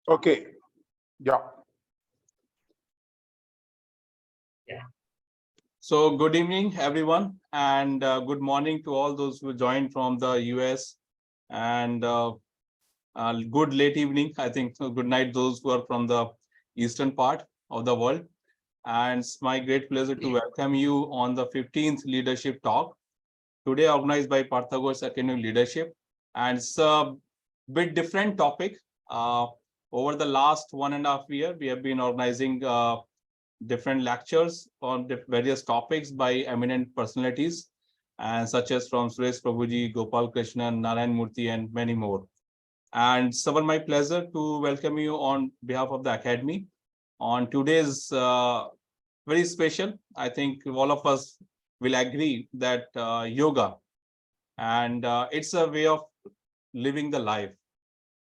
Okay. Yeah. So good evening, everyone, and good morning to all those who joined from the US, and good late evening. I think so good night those who are from the eastern part of the world. And it's my great pleasure to welcome you on the 15th Leadership Talk, today organized by Partha Academy Leadership. And it's a bit different topic. Over the last 1.5 years, we have been organizing different lectures on various topics by eminent personalities, and such as from Suresh Prabhuji, Gopal Krishnan, Narayan Murthy, and many more. And it's my pleasure to welcome you on behalf of the Academy on today's very special. I think all of us will agree that yoga, and it's a way of living the life,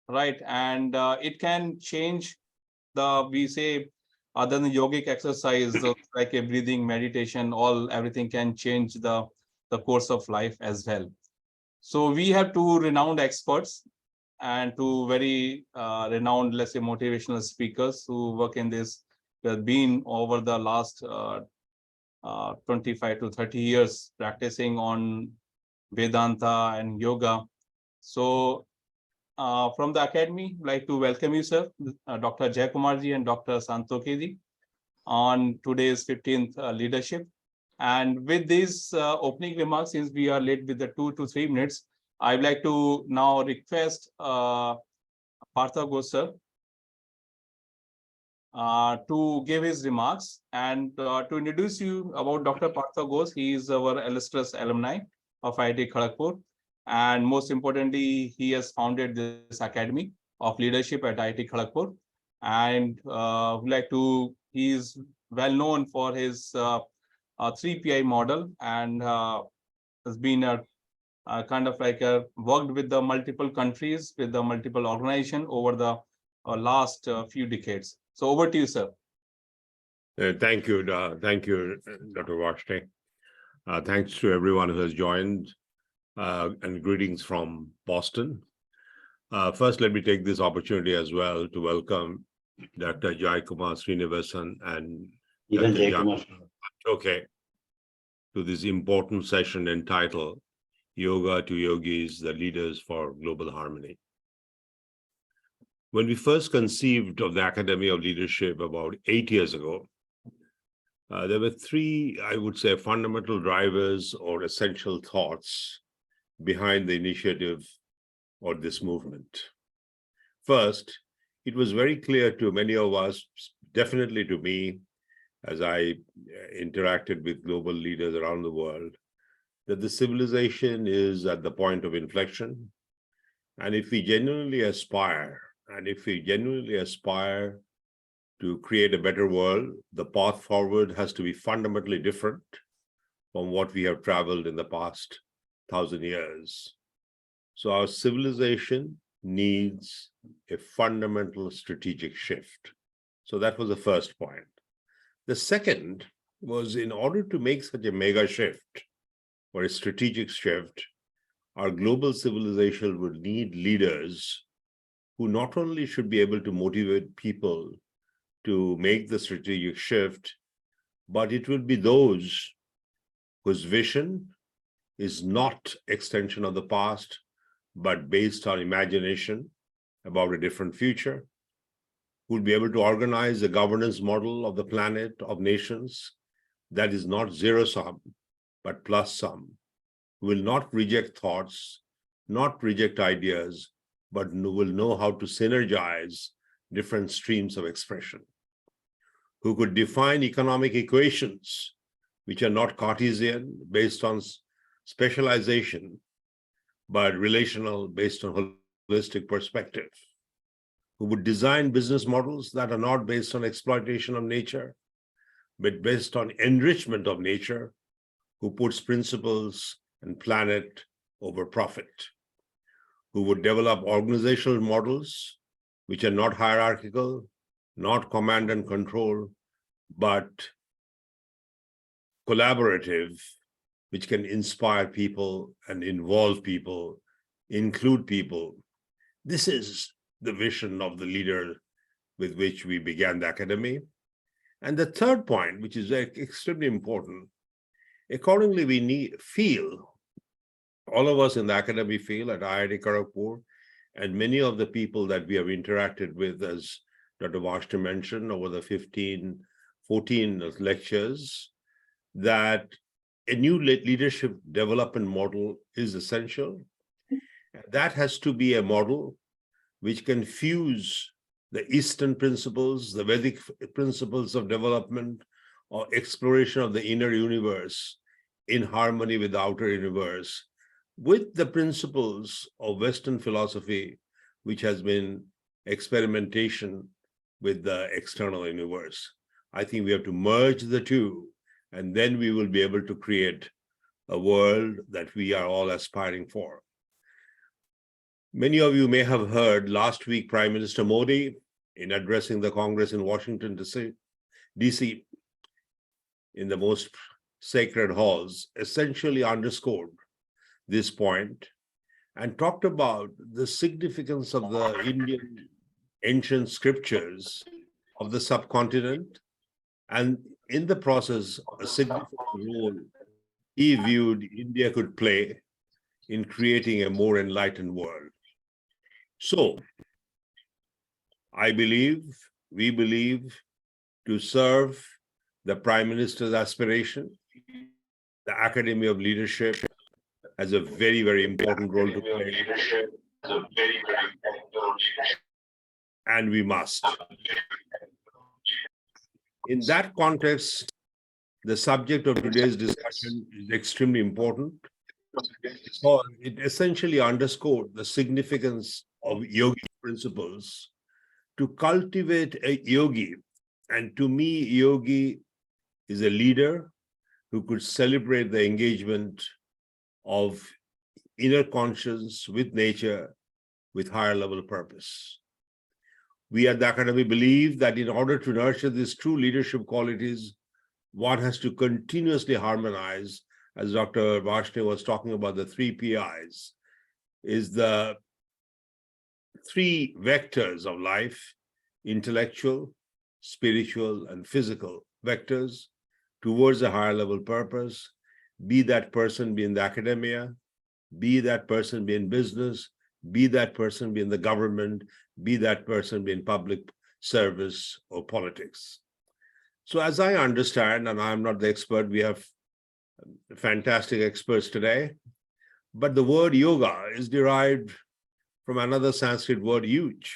right? And it can change we say, other than yogic exercise, like a breathing, meditation, everything can change the course of life as well. So we have two renowned experts and two very renowned, let's say, motivational speakers who work in this, who have been over the last 25 to 30 years practicing on Vedanta and yoga. So from the Academy, I'd like to welcome you, sir, Dr. Jayakumar ji and Dr. Santoke ji, on today's 15th leadership. And with these opening remarks, since we are late with the 2 to 3 minutes, I'd like to now request Partha Ghosh sir to give his remarks and to introduce you about Dr. Partha Ghosh. He is our illustrious alumni of IIT Kharagpur. And most importantly, he has founded this Academy of Leadership at IIT Kharagpur. And he is well known for his 3PI model, and has been kind of like worked with the multiple countries, with the multiple organizations over the last few decades. So over to you, sir. Thank you, Dr. Vashti. Thanks to everyone who has joined, and greetings from Boston. First, let me take this opportunity as well to welcome Dr. Jayakumar Srinivasan and Even Dr. Jayakumar. Okay, to this important session entitled Yoga to Yogis, the Leaders for Global Harmony. When we first conceived of the Academy of Leadership about 8 years ago, there were three, I would say, fundamental drivers or essential thoughts behind the initiative or this movement. First, it was very clear to many of us, definitely to me, as I interacted with global leaders around the world, that the civilization is at the point of inflection. And if we genuinely aspire, to create a better world, the path forward has to be fundamentally different from what we have traveled in the past 1,000 years. So our civilization needs a fundamental strategic shift. So that was the first point. The second was, in order to make such a mega shift or a strategic shift, our global civilization would need leaders who not only should be able to motivate people to make the strategic shift, but it will be those whose vision is not extension of the past, but based on imagination about a different future, who will be able to organize a governance model of the planet, of nations, that is not zero-sum, but plus-sum, who will not reject thoughts, not reject ideas, but will know how to synergize different streams of expression, who could define economic equations which are not Cartesian, based on specialization, but relational, based on holistic perspective, who would design business models that are not based on exploitation of nature, but based on enrichment of nature, who puts principles and planet over profit, who would develop organizational models which are not hierarchical, not command and control, but collaborative, which can inspire people and involve people, include people. This is the vision of the leader with which we began the academy. And the third point, which is extremely important, accordingly, we feel, all of us in the academy feel at IIT Kharagpur, and many of the people that we have interacted with, as Dr. Vashti mentioned, over the 14 lectures, that a new leadership development model is essential. That has to be a model which can fuse the Eastern principles, the Vedic principles of development or exploration of the inner universe in harmony with the outer universe, with the principles of Western philosophy, which has been experimentation with the external universe. I think we have to merge the two, and then we will be able to create a world that we are all aspiring for. Many of you may have heard last week, Prime Minister Modi, in addressing the Congress in Washington, D.C., in the most sacred halls, essentially underscored this point and talked about the significance of the Indian ancient scriptures of the subcontinent, and in the process, a significant role he viewed India could play in creating a more enlightened world. So, we believe, to serve the Prime Minister's aspiration, the Academy of Leadership has a very, very important role to play. And we must. In that context, the subject of today's discussion is extremely important, because it essentially underscored the significance of yogi principles to cultivate a yogi. And to me, yogi is a leader who could celebrate the engagement of inner conscience with nature, with higher level purpose. We at the Academy believe that in order to nurture these true leadership qualities, one has to continuously harmonize, as Dr. Vashti was talking about the 3 PIs, is the 3 vectors of life: intellectual, spiritual, and physical vectors towards a higher level purpose, be that person be in the academia, be that person be in business, be that person be in the government, be that person be in public service or politics. So as I understand, and I'm not the expert, we have fantastic experts today, but the word yoga is derived from another Sanskrit word, yuj,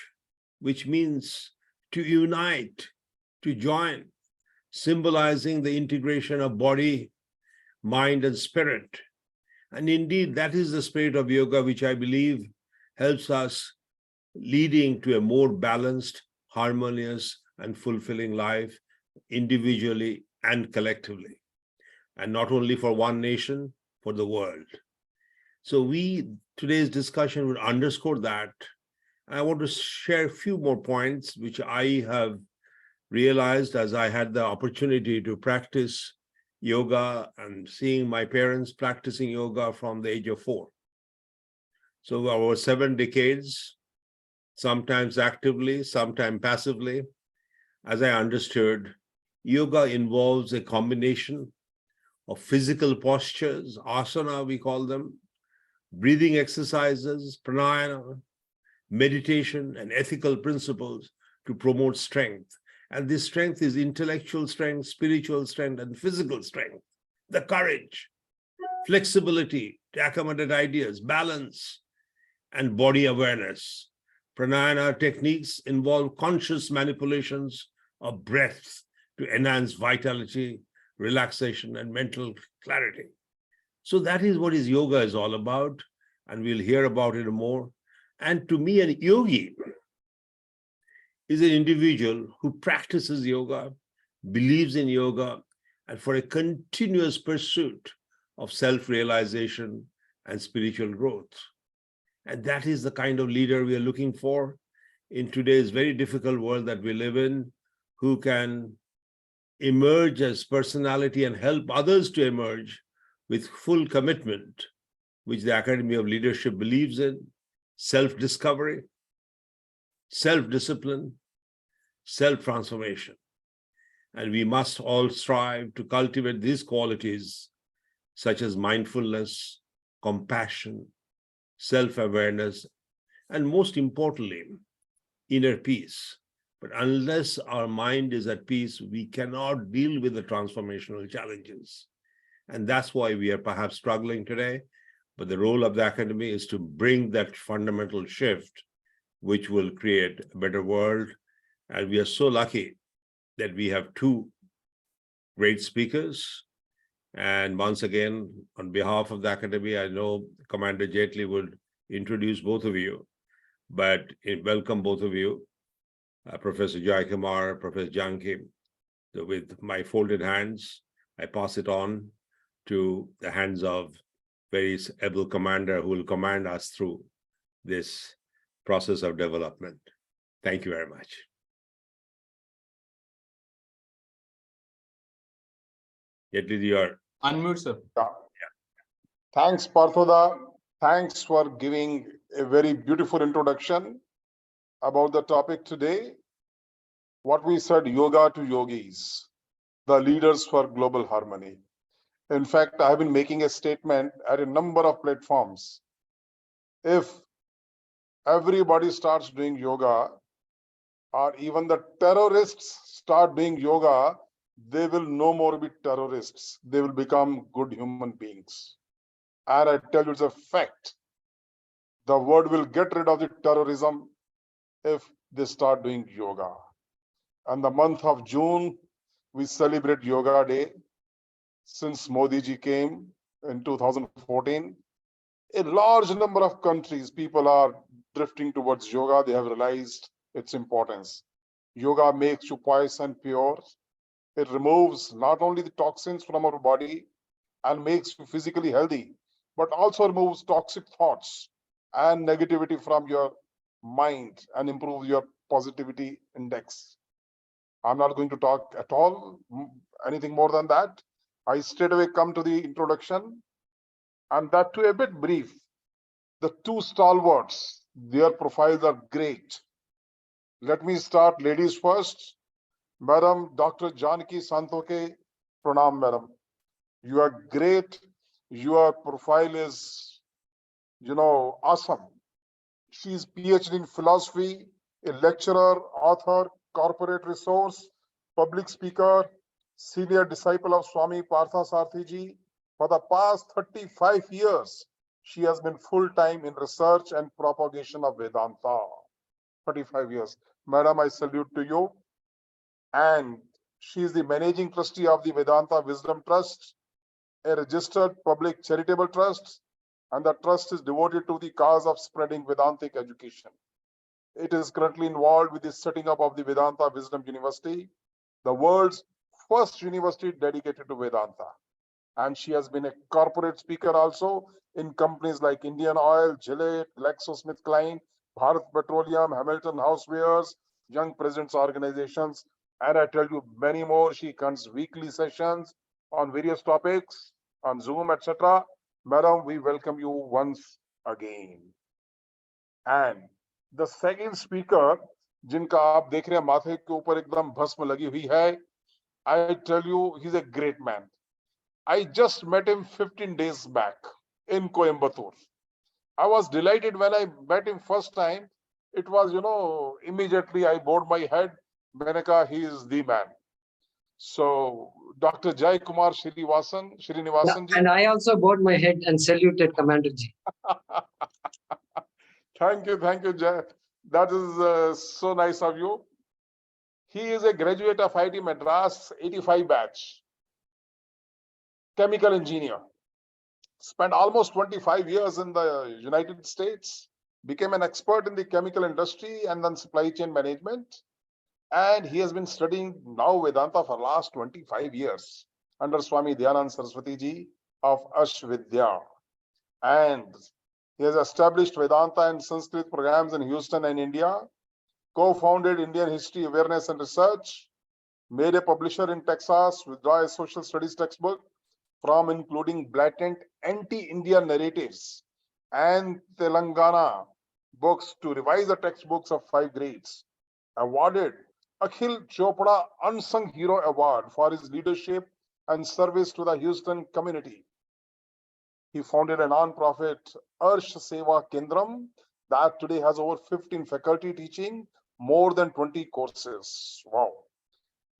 which means to unite, to join, symbolizing the integration of body, mind, and spirit. And indeed, that is the spirit of yoga, which I believe helps us leading to a more balanced, harmonious, and fulfilling life, individually and collectively. And not only for one nation, for the world. So today's discussion will underscore that. I want to share a few more points, which I have realized as I had the opportunity to practice yoga and seeing my parents practicing yoga from the age of 4. So over 7 decades, sometimes actively, sometimes passively, as I understood, yoga involves a combination of physical postures, asana we call them, breathing exercises, pranayama, meditation, and ethical principles to promote strength. And this strength is intellectual strength, spiritual strength, and physical strength, the courage, flexibility to accommodate ideas, balance, and body awareness. Pranayama techniques involve conscious manipulations of breath to enhance vitality, relaxation, and mental clarity. So that is what yoga is all about, and we'll hear about it more. And to me, a yogi is an individual who practices yoga, believes in yoga, and for a continuous pursuit of self-realization and spiritual growth. And that is the kind of leader we are looking for in today's very difficult world that we live in, who can emerge as personality and help others to emerge with full commitment, which the Academy of Leadership believes in: self-discovery, self-discipline, self-transformation. And we must all strive to cultivate these qualities such as mindfulness, compassion, self-awareness, and most importantly, inner peace. But unless our mind is at peace, we cannot deal with the transformational challenges. And that's why we are perhaps struggling today. But the role of the academy is to bring that fundamental shift, which will create a better world. And we are so lucky that we have two great speakers. And once again, on behalf of the academy, I know Commander Jaitley would introduce both of you, but welcome both of you, Professor Jayakumar, Professor Janki. With my folded hands, I pass it on to the hands of very able commander who will command us through this process of development. Thank you very much. Jaitley, your Unmute, sir. Yeah. Thanks, Partha. Thanks for giving a very beautiful introduction about the topic today. What we said, yoga to yogis, the leaders for global harmony. In fact, I have been making a statement at a number of platforms. If everybody starts doing yoga, or even the terrorists start doing yoga, they will no more be terrorists. They will become good human beings. And I tell you, it's a fact. The world will get rid of the terrorism if they start doing yoga. And the month of June, we celebrate Yoga Day. Since Modi ji came in 2014, a large number of countries, people are drifting towards yoga. They have realized its importance. Yoga makes you pious and pure. It removes not only the toxins from our body and makes you physically healthy, but also removes toxic thoughts and negativity from your mind and improves your positivity index. I'm not going to talk at all, anything more than that. I straight away come to the introduction, and that too a bit brief. The two stalwarts, their profiles are great. Let me start ladies first. Madam Dr. Janki Santoke, pranam, madam. You are great. Your profile is, awesome. She's PhD in philosophy, a lecturer, author, corporate resource, public speaker, senior disciple of Swami Partha Sarthiji. For the past 35 years, she has been full-time in research and propagation of Vedanta. 35 years. Madam, I salute to you. And she is the managing trustee of the Vedanta Wisdom Trust, a registered public charitable trust, and the trust is devoted to the cause of spreading Vedantic education. It is currently involved with the setting up of the Vedanta Wisdom University, the world's first university dedicated to Vedanta. And she has been a corporate speaker also in companies like Indian Oil, Gillette, GlaxoSmithKline, Bharat Petroleum, Hamilton Housewares, Young Presidents Organizations, and I tell you many more. She conducts weekly sessions on various topics on Zoom, etc. Madam, we welcome you once again. And the second speaker, जिनका आप देख रहे हैं माथे के ऊपर एकदम भस्म लगी हुई है, I tell you, he's a great man. I just met him 15 days back in Coimbatore. I was delighted when I met him first time. It was, immediately I bowed my head. मैंने कहा, he is the man. So, Dr. Jayakumar Srinivasan ji. And I also bowed my head and saluted Commander ji. Thank you, Jay. That is so nice of you. He is a graduate of IIT Madras, 85 batch, chemical engineer. Spent almost 25 years in the United States, became an expert in the chemical industry and then supply chain management. And he has been studying now Vedanta for the last 25 years under Swami Dayanand Saraswati ji of Ashvidya. And he has established Vedanta and Sanskrit programs in Houston and India, co-founded Indian History Awareness and Research, made a publisher in Texas, withdraw a social studies textbook from including blatant anti-Indian narratives and Telangana books to revise the textbooks of 5 grades, awarded Akhil Chopra Unsung Hero Award for his leadership and service to the Houston community. He founded a non-profit Arsh Seva Kendram that today has over 15 faculty teaching more than 20 courses. Wow.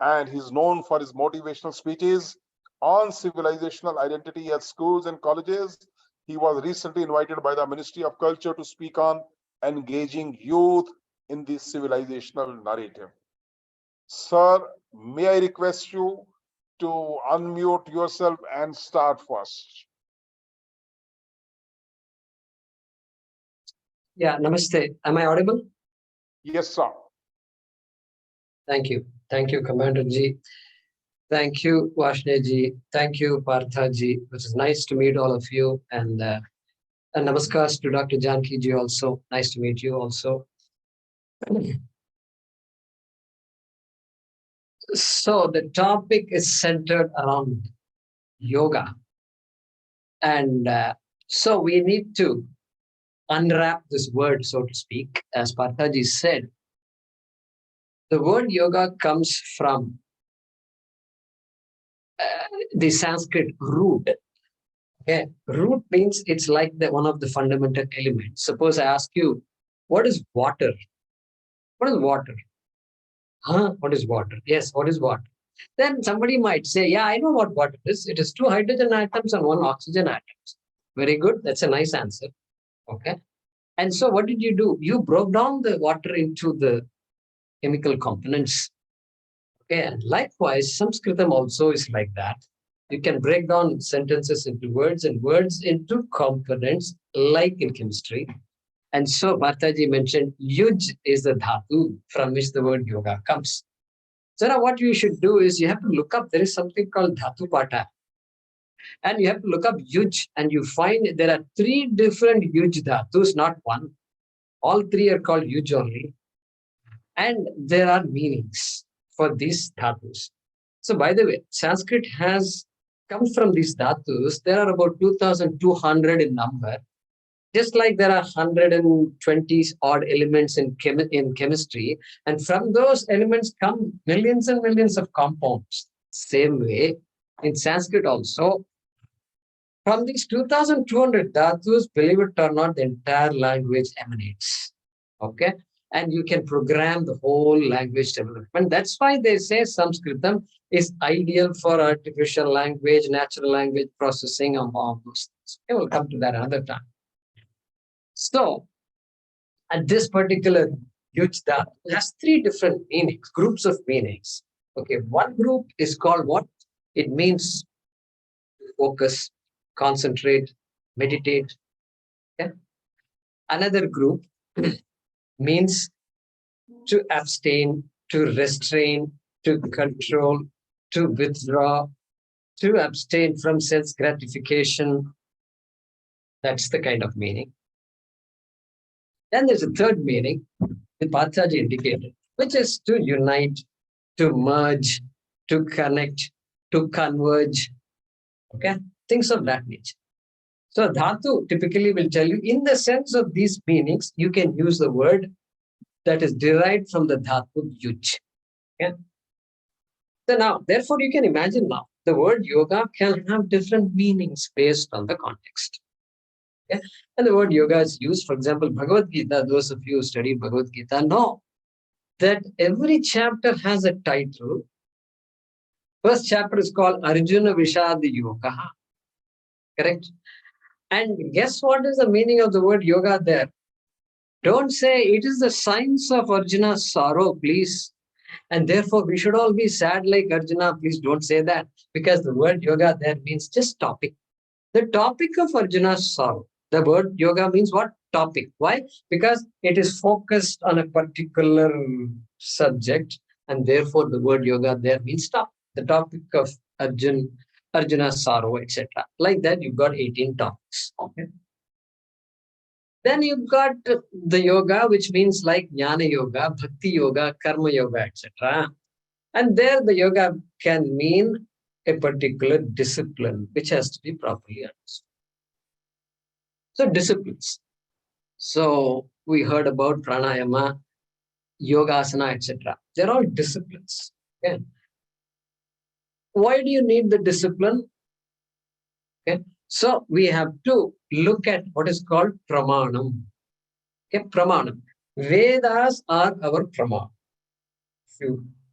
And he's known for his motivational speeches on civilizational identity at schools and colleges. He was recently invited by the Ministry of Culture to speak on engaging youth in the civilizational narrative. Sir, may I request you to unmute yourself and start first? Yeah, namaste. Am I audible? Yes, sir. Thank you. Thank you, Commander Ji. Thank you, Vashne Ji. Thank you, Partha Ji. It was nice to meet all of you. And namaskar to Dr. Janki Ji also. Nice to meet you also. So the topic is centered around yoga. And so we need to unwrap this word, so to speak. As Partha Ji said, the word yoga comes from the Sanskrit root. Okay, root means it's like one of the fundamental elements. Suppose I ask you, what is water? What is water? Huh? What is water? Yes, what is water? Then somebody might say, yeah, I know what water is. It is 2 hydrogen atoms and 1 oxygen atom. Very good. That's a nice answer. Okay. And so what did you do? You broke down the water into the chemical components. Okay. And likewise, Sanskritam also is like that. You can break down sentences into words and words into components, like in chemistry. And so Parthaji mentioned yuj is the dhatu from which the word yoga comes. So now what you should do is you have to look up, there is something called dhatu pata. And you have to look up yuj, and you find there are 3 different yuj dhatus, not one. All 3 are called yuj only. And there are meanings for these dhatus. So by the way, Sanskrit has come from these dhatus. There are about 2,200 in number. Just like there are 120 odd elements in chemistry. And from those elements come millions and millions of compounds. Same way, in Sanskrit also, from these 2,200 dhatus, believe it or not, the entire language emanates. Okay? And you can program the whole language development. That's why they say Sanskritam is ideal for artificial language, natural language processing, and all those things. Okay, we'll come to that another time. So, at this particular yuj dhatu has 3 different meanings, groups of meanings. Okay, one group is called what? It means focus, concentrate, meditate. Okay? Another group means to abstain, to restrain, to control, to withdraw, to abstain from sense gratification. That's the kind of meaning. Then there's a third meaning, the Parthaji indicated, which is to unite, to merge, to connect, to converge. Okay, things of that nature. So dhatu typically will tell you, in the sense of these meanings, you can use the word that is derived from the dhatu yuj. Okay? So now, therefore, you can imagine now, the word yoga can have different meanings based on the context. Okay? And the word yoga is used, for example, Bhagavad Gita. Those of you who study Bhagavad Gita know that every chapter has a title. First chapter is called Arjuna Vishad Yoga. Correct? And guess what is the meaning of the word yoga there? Don't say it is the science of Arjuna's sorrow, please. And therefore, we should all be sad like Arjuna. Please don't say that. Because the word yoga there means just topic. The topic of Arjuna's sorrow. The word yoga means what? Topic. Why? Because it is focused on a particular subject. And therefore, the word yoga there means topic. The topic of Arjuna's sorrow, etc. Like that, you've got 18 topics. Okay. Then you've got the yoga, which means like jnana yoga, bhakti yoga, karma yoga, etc. And there the yoga can mean a particular discipline, which has to be properly understood. So disciplines. So we heard about pranayama, yogasana, etc. They're all disciplines. Okay. Why do you need the discipline? Okay. So we have to look at what is called pramanam. Okay, pramanam. Vedas are our pramanam.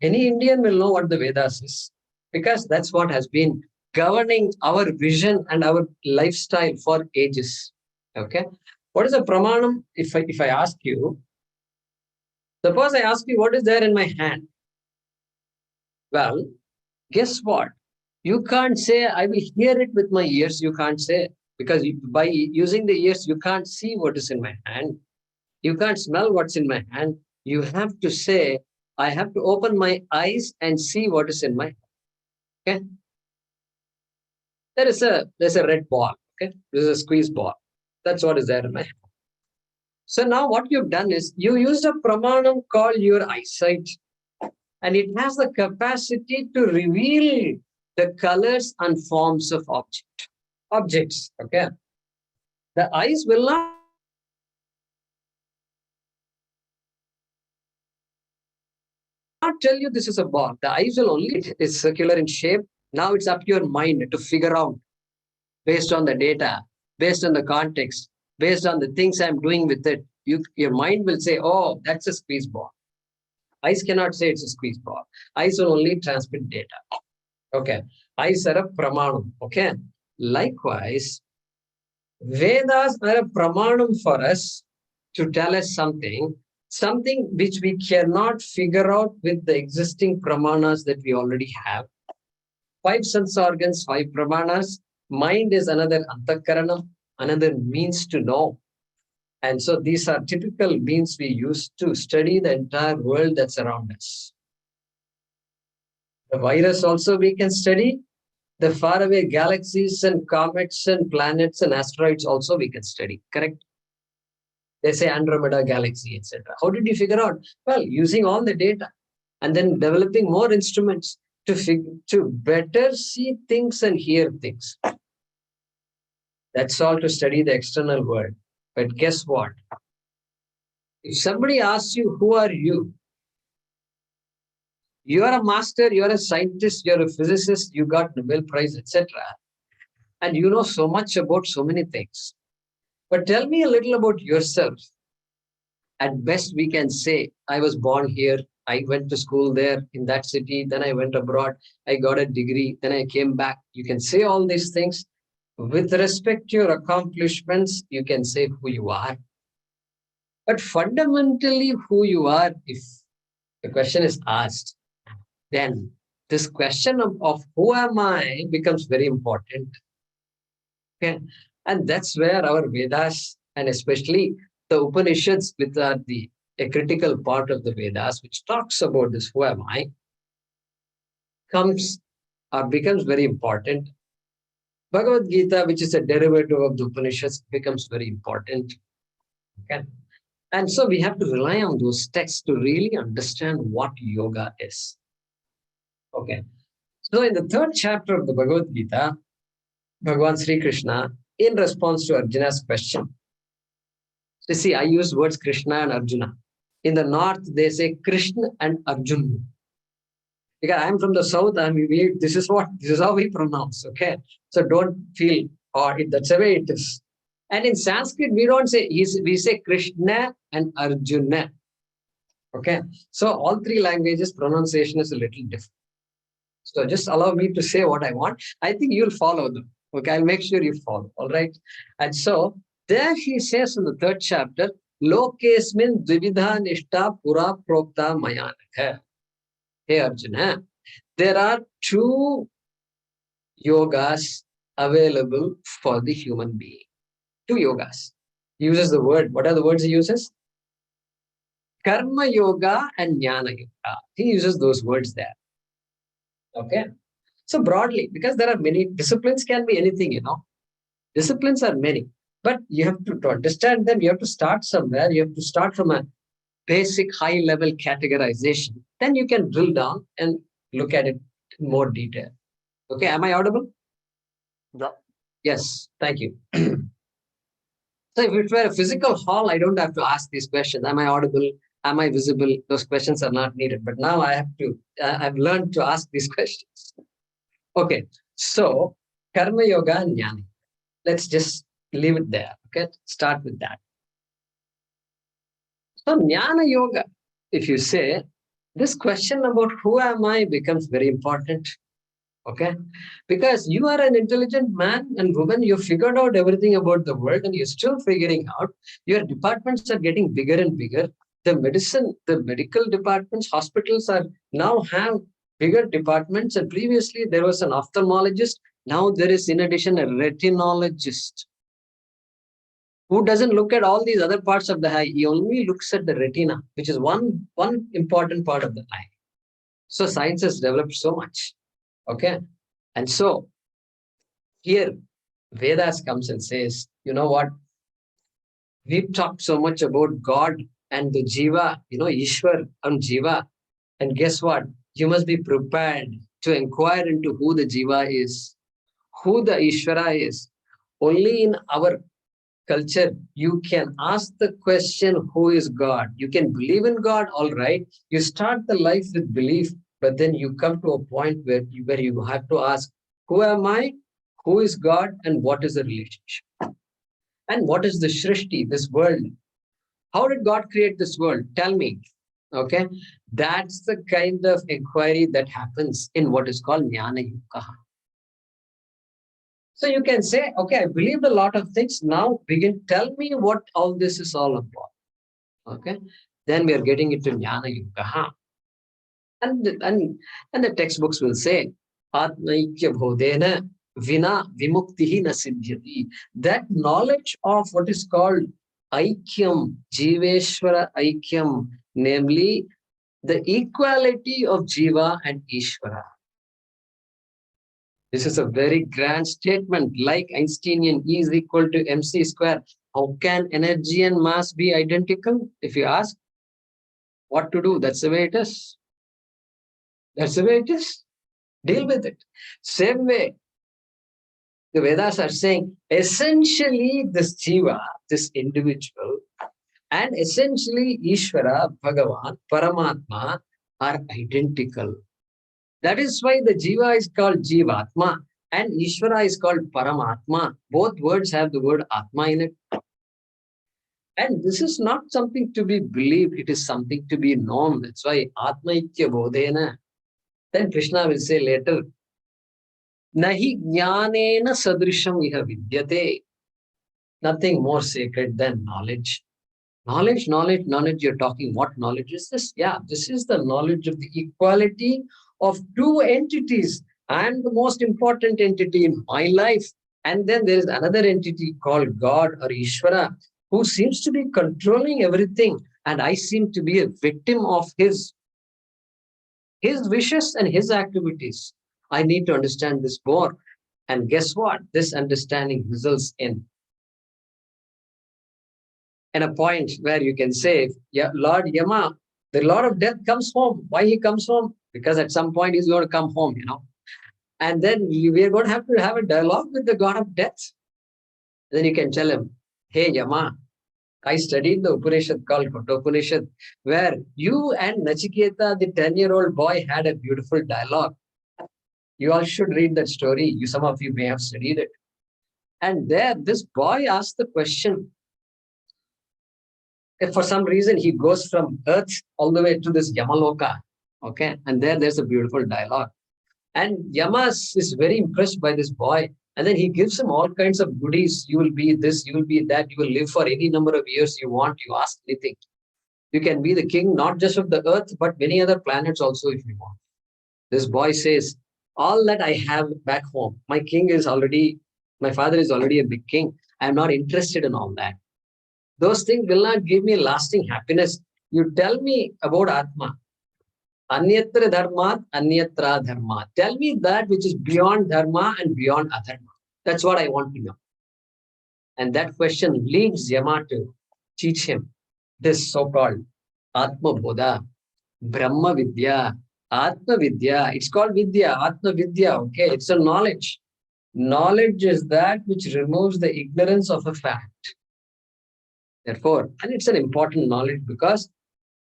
Any Indian will know what the Vedas is, because that's what has been governing our vision and our lifestyle for ages. Okay. What is a pramanam? If I ask you, suppose I ask you, what is there in my hand? Well, guess what? You can't say, I will hear it with my ears. You can't say, because by using the ears, you can't see what is in my hand. You can't smell what's in my hand. You have to say, I have to open my eyes and see what is in my hand. Okay. There's a red ball. Okay. This is a squeeze ball. That's what is there in my hand. So now what you've done is you used a pramanam called your eyesight, and it has the capacity to reveal the colors and forms of objects. Okay. The eyes will not tell you this is a ball. The eyes will only, it's circular in shape. Now it's up to your mind to figure out, based on the data, based on the context, based on the things I'm doing with it. Your mind will say, oh, that's a squeeze ball. Eyes cannot say it's a squeeze ball. Eyes will only transmit data. Okay. Eyes are a pramanam. Okay. Likewise, Vedas are a pramanam for us to tell us something which we cannot figure out with the existing pramanas that we already have. 5 sense organs, 5 pramanas. Mind is another antakaranam, another means to know. And so these are typical means we use to study the entire world that's around us. The virus also we can study. The faraway galaxies and comets and planets and asteroids also we can study, correct? They say Andromeda galaxy, etc. How did you figure out? Well, using all the data and then developing more instruments to better see things and hear things. That's all to study the external world. But guess what? If somebody asks you, who are you? You are a master, you are a scientist, you are a physicist, you got Nobel Prize, etc. And you know so much about so many things. But tell me a little about yourself. At best, we can say, I was born here, I went to school there in that city, then I went abroad, I got a degree, then I came back. You can say all these things. With respect to your accomplishments, you can say who you are. But fundamentally, who you are, if the question is asked, then this question of who am I becomes very important. Okay. And that's where our Vedas, and especially the Upanishads, which are a critical part of the Vedas, which talks about this, who am I, becomes very important. Bhagavad Gita, which is a derivative of the Upanishads, becomes very important. Okay. And so we have to rely on those texts to really understand what yoga is. Okay. So in the 3rd chapter of the Bhagavad Gita, Bhagavan Sri Krishna, in response to Arjuna's question, so see, I use words Krishna and Arjuna. In the north, they say Krishna and Arjuna. Because I'm from the south, and this is how we pronounce. Okay. So don't feel, that's the way it is. And in Sanskrit, we don't say, we say Krishna and Arjuna. Okay. So all 3 languages, pronunciation is a little different. So just allow me to say what I want. I think you'll follow them. Okay. I'll make sure you follow. All right. And so there he says in the 3rd chapter, Lokesmin dvividha nishta pura prokta mayanaka. Hey Arjuna, there are 2 yogas available for the human being. 2 yogas. He uses the word. What are the words he uses? Karma yoga and jnana yoga. He uses those words there. Okay. So broadly, because there are many disciplines, can be anything, Disciplines are many, but you have to understand them. You have to start somewhere. You have to start from a basic high-level categorization. Then you can drill down and look at it in more detail. Okay. Am I audible? Yeah. Yes. Thank you. So if it were a physical hall, I don't have to ask these questions. Am I audible? Am I visible? Those questions are not needed. But now I've learned to ask these questions. Okay, so Karma Yoga and Jnana. Let's just leave it there. Okay, start with that. So Jnana Yoga, if you say, this question about who am I becomes very important. Okay, because you are an intelligent man and woman, you figured out everything about the world and you're still figuring out. Your departments are getting bigger and bigger. The medical departments, hospitals are now have bigger departments, and previously there was an ophthalmologist. Now there is, in addition, a retinologist who doesn't look at all these other parts of the eye. He only looks at the retina, which is one important part of the eye. So science has developed so much. Okay. And so here Vedas comes and says, you know what? We've talked so much about God and the Jiva, Ishwar and Jiva. And guess what? You must be prepared to inquire into who the Jiva is, who the Ishvara is. Only in our culture, you can ask the question, who is God? You can believe in God, all right. You start the life with belief, but then you come to a point where you have to ask, who am I? Who is God? And what is the relationship? And what is the Shrishti, this world? How did God create this world? Tell me. Okay. That's the kind of inquiry that happens in what is called Jnana Yuga. So you can say, okay, I believed a lot of things. Now tell me what all this is all about. Okay. Then we are getting into Jnana Yuga. And the textbooks will say, Atmaikya Bhodena Vina Vimuktihi na Siddhyati. That knowledge of what is called Aikyam, Jiveshwara Aikyam, namely the equality of Jiva and Ishvara. This is a very grand statement, like Einsteinian E is equal to mc square. How can energy and mass be identical? If you ask what to do, that's the way it is. That's the way it is. Deal with it. Same way, the Vedas are saying, essentially this Jiva, this individual, and essentially Ishvara, Bhagavan, Paramatma are identical. That is why the Jiva is called Jivatma and Ishvara is called Paramatma. Both words have the word Atma in it. And this is not something to be believed, it is something to be known. That's why Atmaikya Bodhena. Then Krishna will say later, Nahi Jnanena Sadrisham Iha Vidyate. Nothing more sacred than knowledge. Knowledge, you're talking what knowledge is this? Yeah, this is the knowledge of the equality of two entities. I am the most important entity in my life. And then there is another entity called God or Ishvara, who seems to be controlling everything. And I seem to be a victim of his wishes and his activities. I need to understand this more. And guess what? This understanding results in a point where you can say, yeah, Lord Yama, the Lord of Death comes home. Why he comes home? Because at some point he's going to come home, And then we are going to have a dialogue with the God of Death. Then you can tell him, hey Yama, I studied the Upanishad called Kathopanishad, where you and Nachiketa, the 10-year-old boy, had a beautiful dialogue. You all should read that story. Some of you may have studied it. And there, this boy asked the question, if for some reason he goes from earth all the way to this Yamaloka, okay, and there's a beautiful dialogue. And Yama is very impressed by this boy, and then he gives him all kinds of goodies. You will be this, you will be that, you will live for any number of years you want, you ask anything. You can be the king, not just of the earth, but many other planets also if you want. This boy says, all that I have back home, my father is already a big king. I am not interested in all that. Those things will not give me lasting happiness. You tell me about Atma. Anyatra dharma, anyatra dharma. Tell me that which is beyond dharma and beyond adharma. That's what I want to know. And that question leads Yama to teach him this so-called Atma Bodha, Brahma Vidya, Atma Vidya. It's called Vidya, Atma Vidya. Okay, it's a knowledge. Knowledge is that which removes the ignorance of a fact. Therefore, and it's an important knowledge because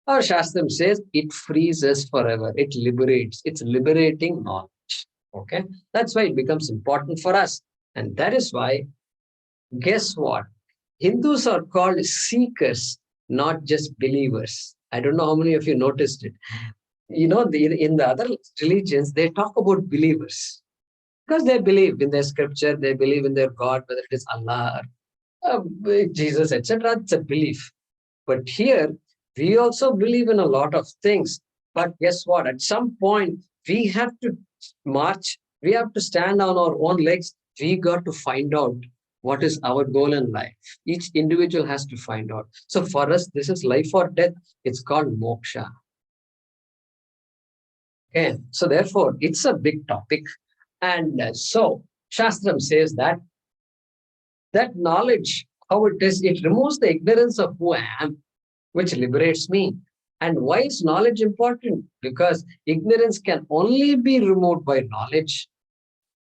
Our Shastram says it frees us forever. It liberates. It's liberating knowledge. Okay. That's why it becomes important for us. And that is why, guess what? Hindus are called seekers, not just believers. I don't know how many of you noticed it. You know, in the other religions, they talk about believers because they believe in their scripture, they believe in their God, whether it is Allah, Jesus, etc. It's a belief. But here, we also believe in a lot of things. But guess what? At some point, we have to march. We have to stand on our own legs. We got to find out what is our goal in life. Each individual has to find out. So for us, this is life or death. It's called moksha. Okay. So therefore, it's a big topic. And so Shastram says that knowledge, how it is, it removes the ignorance of who I am, which liberates me. And why is knowledge important? Because ignorance can only be removed by knowledge.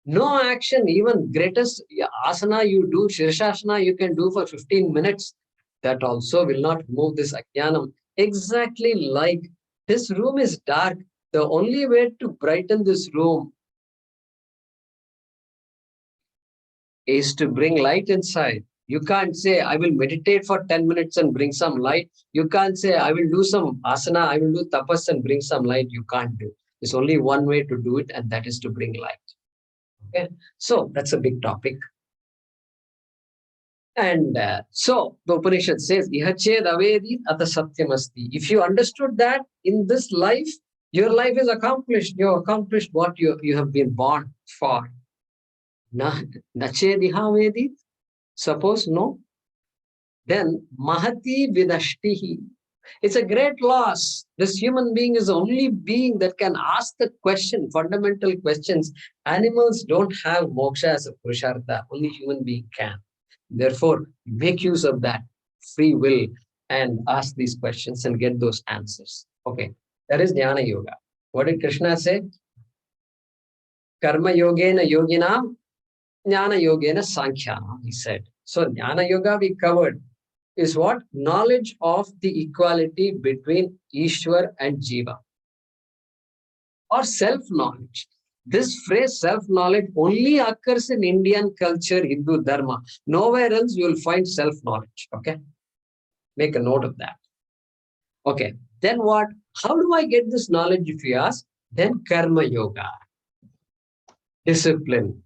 No action, even greatest asana you do, Shirshasana you can do for 15 minutes, that also will not remove this ajnanam. Exactly like this room is dark. The only way to brighten this room is to bring light inside. You can't say, I will meditate for 10 minutes and bring some light. You can't say, I will do some asana, I will do tapas and bring some light. You can't do. There's only one way to do it, and that is to bring light. Okay, so that's a big topic. And so the Upanishad says, Ihached avedit ata satyamasti. If you understood that in this life, your life is accomplished. You have accomplished what you have been born for. Nached ihavedit. Suppose no, then mahati vidashtihi. It's a great loss. This human being is the only being that can ask the question, fundamental questions. Animals don't have moksha as a purushartha. Only human being can. Therefore, make use of that free will and ask these questions and get those answers. Okay, that is Jnana Yoga. What did Krishna say? Karma yogena yoginam, Jnana yogena sankhyanam, he said. So Jnana Yoga we covered is what? Knowledge of the equality between Ishwar and Jiva, or self-knowledge. This phrase self-knowledge only occurs in Indian culture, Hindu dharma. Nowhere else you will find self-knowledge. Okay, make a note of that. Okay, then what? How do I get this knowledge, if you ask? Then karma yoga, discipline.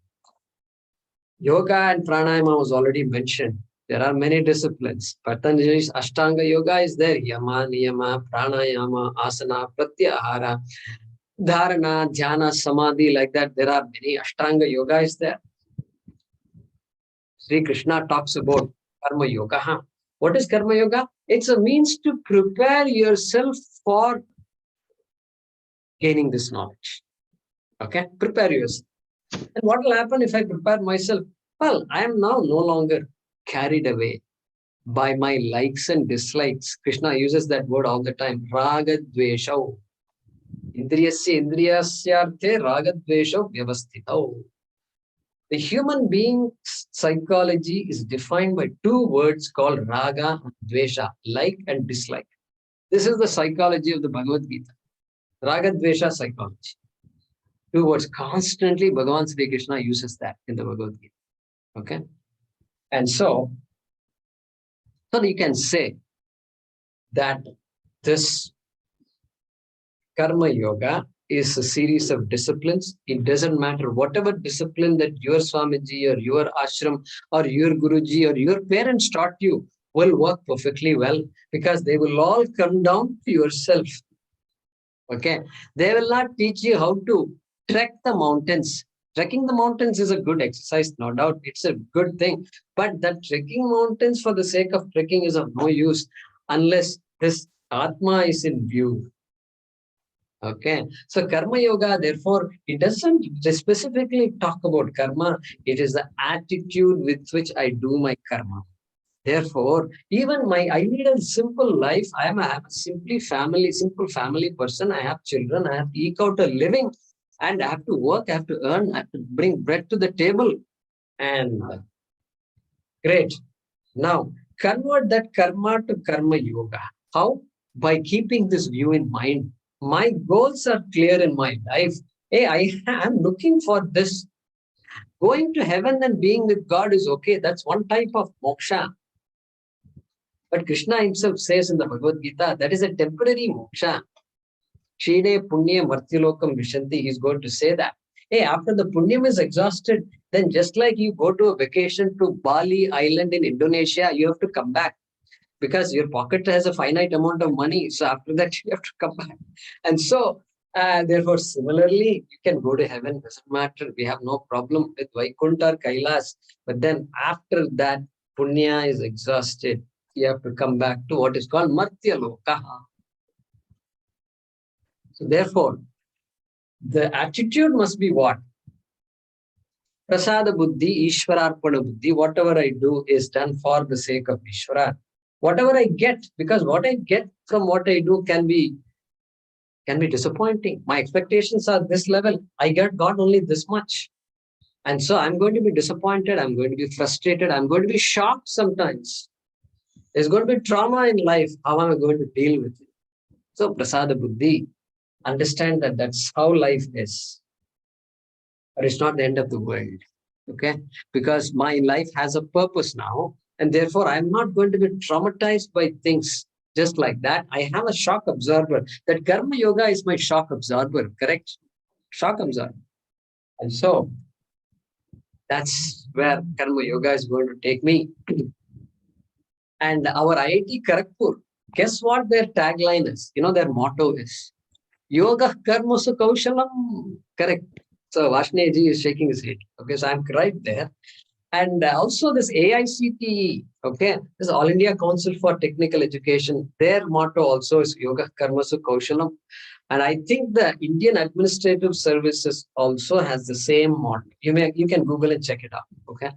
Yoga and pranayama was already mentioned. There are many disciplines. Patanjali's Ashtanga Yoga is there. Yama, Niyama, Pranayama, Asana, Pratyahara, Dharana, Dhyana, Samadhi, like that. There are many. Ashtanga Yoga is there. Sri Krishna talks about Karma Yoga. What is Karma Yoga? It's a means to prepare yourself for gaining this knowledge. Okay? Prepare yourself. And what will happen if I prepare myself? Well, I am now no longer carried away by my likes and dislikes. Krishna uses that word all the time. Raga dveshau. Indriyasya indriyasyarthe raga dveshau vyavasthitau. The human being's psychology is defined by two words called raga and dvesha, like and dislike. This is the psychology of the Bhagavad Gita. Raga dvesha psychology. Two words. Constantly Bhagavan Sri Krishna uses that in the Bhagavad Gita. Okay? And so you can say that this Karma Yoga is a series of disciplines. It doesn't matter whatever discipline that your Swamiji or your ashram or your Guruji or your parents taught you will work perfectly well, because they will all come down to yourself. Okay? They will not teach you how to trek the mountains. Trekking the mountains is a good exercise, no doubt. It's a good thing. But that trekking mountains for the sake of trekking is of no use unless this Atma is in view. Okay. So Karma Yoga, therefore, it doesn't specifically talk about karma. It is the attitude with which I do my karma. Therefore, even I lead a simple life. I am a simple family person. I have children. I have to eke out a living. And I have to work, I have to earn, I have to bring bread to the table. And great. Now, convert that karma to karma yoga. How? by keeping this view in mind. My goals are clear in my life. Hey, I am looking for this. Going to heaven and being with God is okay. That's one type of moksha. But Krishna himself says in the Bhagavad Gita, that is a temporary moksha. Shine punya martyalokam vishanti. He's going to say that. Hey, after the punyam is exhausted, then just like you go to a vacation to Bali Island in Indonesia, you have to come back because your pocket has a finite amount of money. So after that, you have to come back. And so, therefore, similarly, you can go to heaven. Doesn't matter. We have no problem with Vaikuntha or Kailas. But then after that, punya is exhausted. You have to come back to what is called Martya Lokaha. So therefore, the attitude must be what? Prasada buddhi, Ishwararpana buddhi. Whatever I do is done for the sake of Ishvara. Whatever I get, because what I get from what I do can be disappointing. My expectations are this level. I got only this much. And so I'm going to be disappointed. I'm going to be frustrated. I'm going to be shocked sometimes. There's going to be trauma in life. How am I going to deal with it? So prasada buddhi, understand that that's how life is. But it's not the end of the world. Okay? Because my life has a purpose now. And therefore, I'm not going to be traumatized by things just like that. I have a shock absorber. That karma yoga is my shock absorber, correct? Shock absorber. And so, that's where karma yoga is going to take me. And our IIT Kharagpur, guess what their tagline is? You know, their motto is Yoga Karmasu Kaushalam. Correct. So Vashneji is shaking his head. Okay, so I'm right there. And also this AICTE, okay, this All India Council for Technical Education, their motto also is Yoga Karmasu Kaushalam. And I think the Indian Administrative Services also has the same motto. You can Google and check it out. Okay.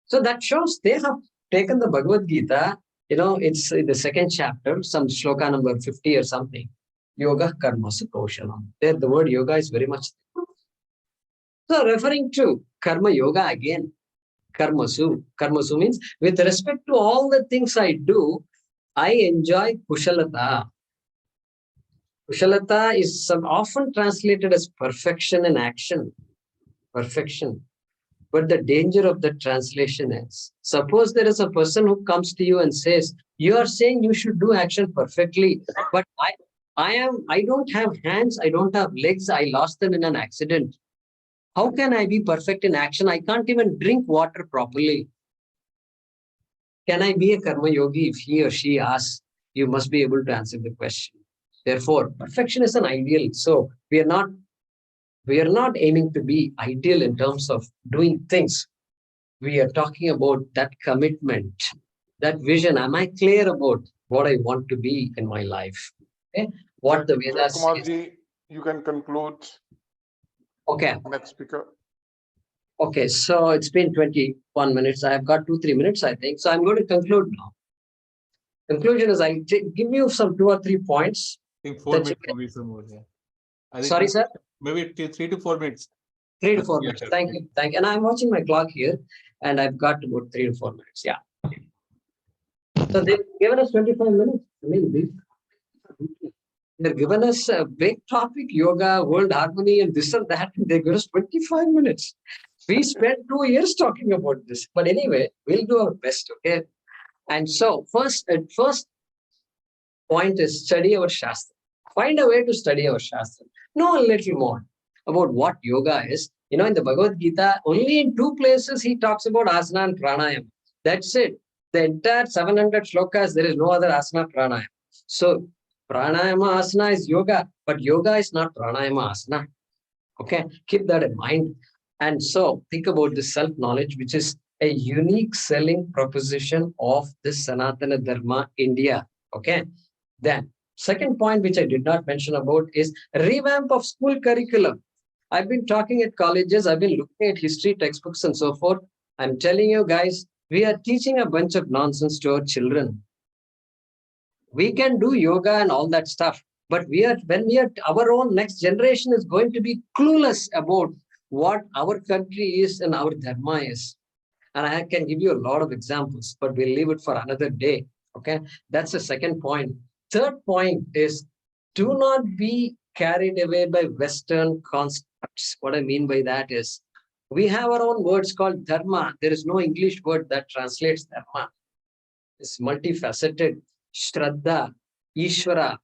So that shows they have taken the Bhagavad Gita, you know, it's in the second chapter, some shloka number 50 or something. Yoga Karmasu Kaushalam. There the word yoga is very much. So referring to karma yoga again, karmasu. Karmasu means with respect to all the things I do, I enjoy kushalata. Kushalata is often translated as perfection in action. Perfection. But the danger of the translation is, suppose there is a person who comes to you and says, you are saying you should do action perfectly, but I don't have hands, I don't have legs, I lost them in an accident. How can I be perfect in action? I can't even drink water properly. Can I be a karma yogi? If he or she asks, you must be able to answer the question. Therefore, perfection is an ideal. So we are not aiming to be ideal in terms of doing things. We are talking about that commitment, that vision. Am I clear about what I want to be in my life? Okay? What the Vedas Jayakumar, you can conclude. Okay. Next speaker. Okay, so it's been 21 minutes. I have got 2-3 minutes, I think. So I'm going to conclude now. Conclusion is I'll give you some 2 or 3 points. I think 4 minutes maybe some more. Yeah. I think Sorry, sir? Maybe 3 to 4 minutes. 3 to 4 minutes. Thank you. And I'm watching my clock here, and I've got about 3 to 4 minutes. Yeah. So they've given us 25 minutes. I mean, they've given us a big topic, yoga, world harmony, and this and that. And they give us 25 minutes. We spent 2 years talking about this. But anyway, we'll do our best, okay? And so first point is study our Shastra. Find a way to study our Shastra. Know a little more about what yoga is. You know, in the Bhagavad Gita, only in 2 places he talks about asana and pranayama. That's it. The entire 700 shlokas, there is no other asana, pranayama. So pranayama asana is yoga, but yoga is not pranayama asana. Okay, keep that in mind. And so think about the self-knowledge, which is a unique selling proposition of this Sanatana Dharma India. Okay. Then second point, which I did not mention about, is revamp of school curriculum. I've been talking at colleges. I've been looking at history textbooks and so forth. I'm telling you guys, we are teaching a bunch of nonsense to our children. We can do yoga and all that stuff, but our own next generation is going to be clueless about what our country is and our dharma is. And I can give you a lot of examples, but we'll leave it for another day. Okay, that's the second point. Third point is, do not be carried away by Western constructs. What I mean by that is, we have our own words called dharma. There is no English word that translates dharma. It's multifaceted. Shraddha, Ishvara,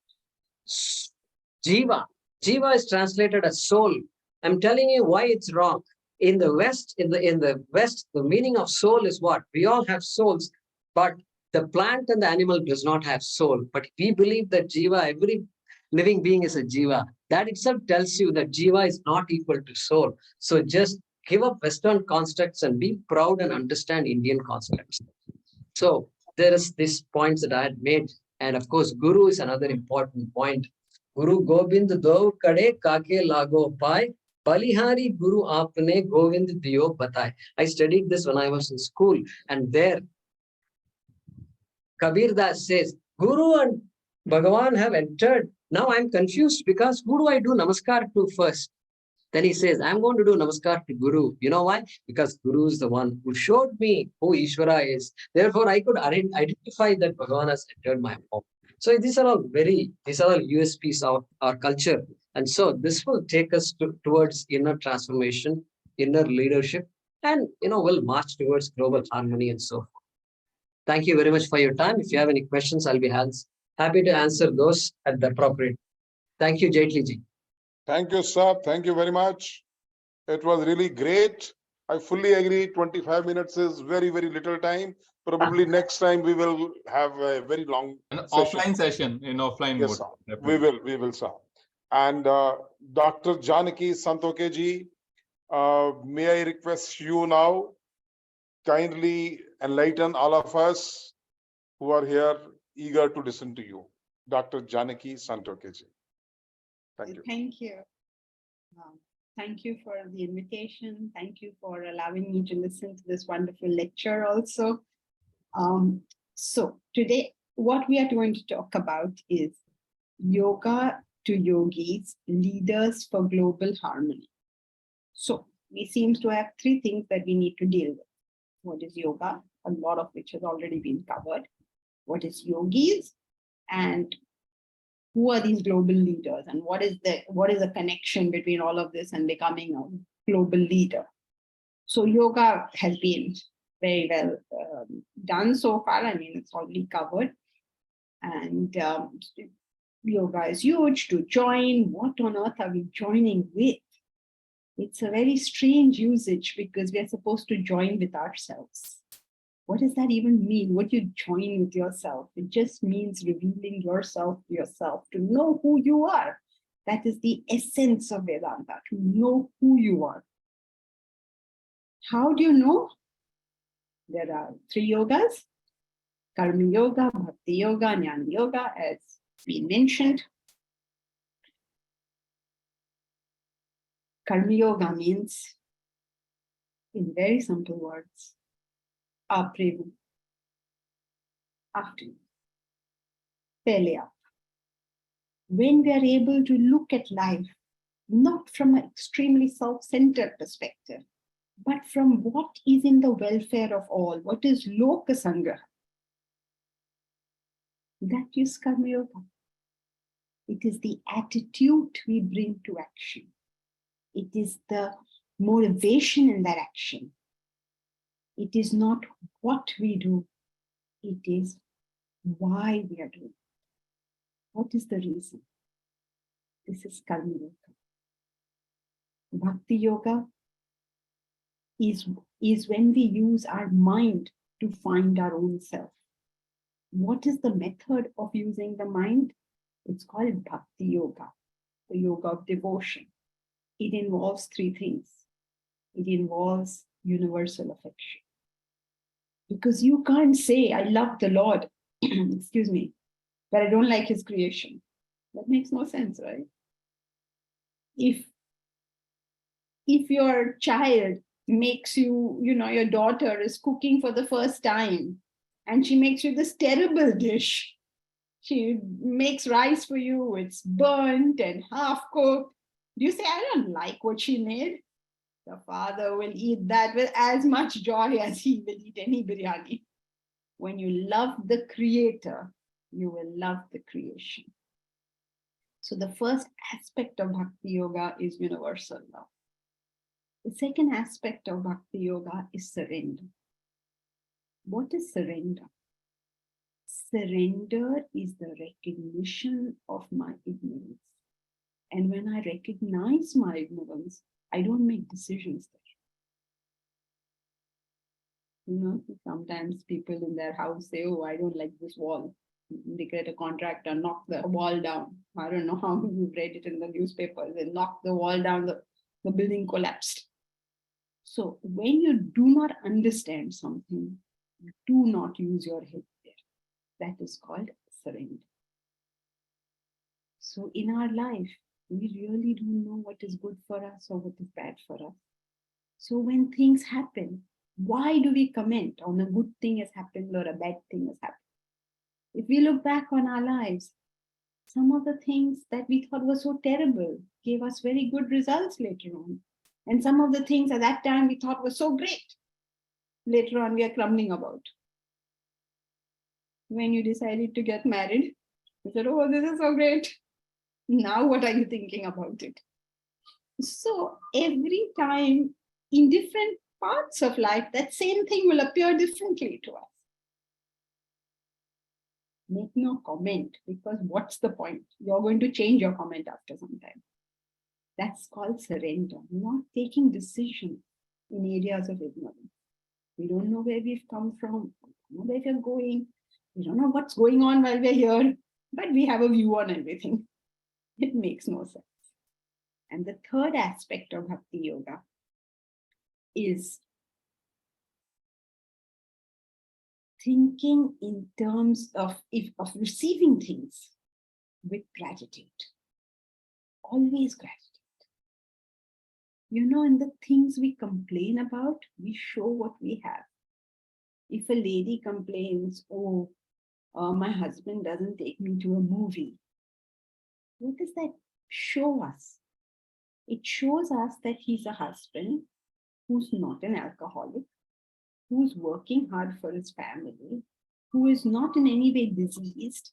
Jiva. Jiva is translated as soul. I'm telling you why it's wrong. In the West, in the West, the meaning of soul is what? We all have souls, but the plant and the animal does not have soul. But we believe that Jiva, every living being is a Jiva. That itself tells you that Jiva is not equal to soul. So just give up Western constructs and be proud and understand Indian constructs. So there is these points that I had made. And of course, Guru is another important point. Guru Gobind do kade kake lago pai, Balihari Guru Apne Govind Diyo Batai. I studied this when I was in school, and there Kabir Das says, Guru and Bhagavan have entered. Now I'm confused because who do I do namaskar to first? Then he says, I'm going to do namaskar to Guru. You know why? Because Guru is the one who showed me who Ishvara is. Therefore, I could identify that Bhagavan has entered my home. So these are all USPs of our culture. And so this will take us towards inner transformation, inner leadership, and we'll march towards global harmony and so forth. Thank you very much for your time. If you have any questions, I'll be happy to answer those at the appropriate. Thank you, Jaitli ji. Thank you, sir. Thank you very much. It was really great. I fully agree. 25 minutes is very, very little time. Probably next time we will have a very long offline session in offline yes, mode. Sir. We will, sir. And Dr. Janki Santoke ji, may I request you now, kindly enlighten all of us who are here eager to listen to you. Dr. Janki Santoke ji. Thank you. Thank you. Thank you for the invitation. Thank you for allowing me to listen to this wonderful lecture also. So today, what we are going to talk about is yoga to yogis, leaders for global harmony. So we seem to have three things that we need to deal with. What is yoga? A lot of which has already been covered. What is yogis? And who are these global leaders? And what is the connection between all of this and becoming a global leader? So yoga has been very well done so far. I mean, it's already covered. And yoga is huge to join. What on earth are we joining with? It's a very strange usage because we are supposed to join with ourselves. What does that even mean? What do you join with yourself? It just means revealing yourself to yourself, to know who you are. That is the essence of Vedanta, to know who you are. How do you know? There are three yogas: Karma Yoga, Bhakti Yoga, Jnana Yoga, as we mentioned. Karma Yoga means, in very simple words, Apremu, after you, pehle aap. When we are able to look at life, not from an extremely self-centered perspective, but from what is in the welfare of all, what is Loka Sangraha, that is Karma Yoga. It is the attitude we bring to action. It is the motivation in that action. It is not what we do, it is why we are doing it. What is the reason? This is Karma Yoga. Bhakti Yoga is when we use our mind to find our own self. What is the method of using the mind? It's called Bhakti Yoga, the yoga of devotion. It involves three things. It involves universal affection. Because you can't say, I love the Lord, excuse me, but I don't like his creation. That makes no sense, right? If your child makes you, your daughter is cooking for the first time and she makes you this terrible dish, she makes rice for you, it's burnt and half cooked, do you say, I don't like what she made? The father will eat that with as much joy as he will eat any biryani. When you love the creator, You will love the creation. So the first aspect of Bhakti Yoga is universal love. The second aspect of Bhakti Yoga is surrender. What is surrender? Surrender is the recognition of my ignorance. And when I recognize my ignorance, I don't make decisions there. Sometimes people in their house say, oh, I don't like this wall. They get a contractor, knock the wall down. I don't know how you've read it in the newspapers. They knock the wall down, the building collapsed. So when you do not understand something, do not use your head there. That is called surrender. So in our life, we really don't know what is good for us or what is bad for us. So when things happen, why do we comment on a good thing has happened or a bad thing has happened? If we look back on our lives, some of the things that we thought were so terrible gave us very good results later on. And some of the things at that time we thought were so great, later on we are grumbling about. When you decided to get married, you said, oh, this is so great. Now what are you thinking about it? So every time in different parts of life, that same thing will appear differently to us. Make no comment, because what's the point? You're going to change your comment after some time. That's called surrender, not taking decisions in areas of ignorance. We don't know where we've come from, we don't know where we're going, we don't know what's going on while we're here, but we have a view on everything. It makes no sense. And the third aspect of Bhakti Yoga is thinking in terms of receiving things with gratitude. Always gratitude. In the things we complain about, we show what we have. If a lady complains, my husband doesn't take me to a movie, what does that show us? It shows us that he's a husband who's not an alcoholic, who's working hard for his family, who is not in any way diseased,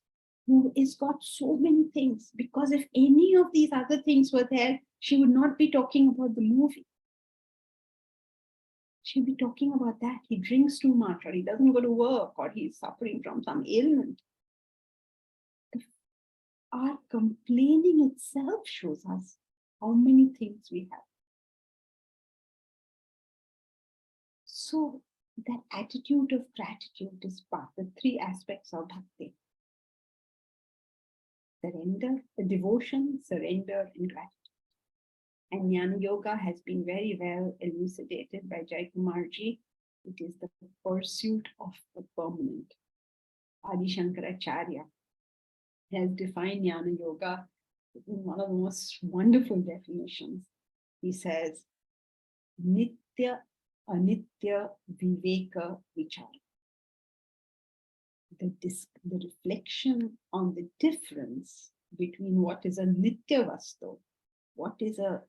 who has got so many things. Because if any of these other things were there, she would not be talking about the movie. She'd be talking about that. He drinks too much, or he doesn't go to work, or he's suffering from some ailment. Our complaining itself shows us how many things we have. So that attitude of gratitude is part of the three aspects of bhakti. Surrender, devotion, surrender, and gratitude. And Jnana Yoga has been very well elucidated by Jayakumar ji. It is the pursuit of the permanent. Adi Shankaracharya has defined Jnana Yoga in one of the most wonderful definitions. He says, Nitya Anitya Viveka Vichara. The reflection on the difference between what is a Nitya Vastu, what is a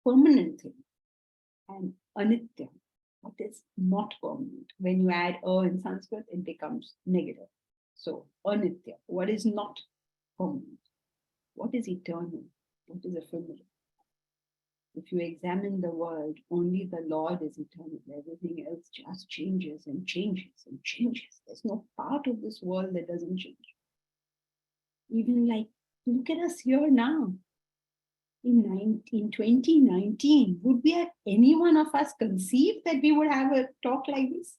permanent thing, and Anitya, what is not permanent. When you add a in Sanskrit, it becomes negative. So Anitya, what is not permanent, what is eternal, what is ephemeral. If you examine the world, only the Lord is eternal. Everything else just changes and changes and changes. There's no part of this world that doesn't change. Even like, look at us here now. In 2019, would we have any one of us conceived that we would have a talk like this?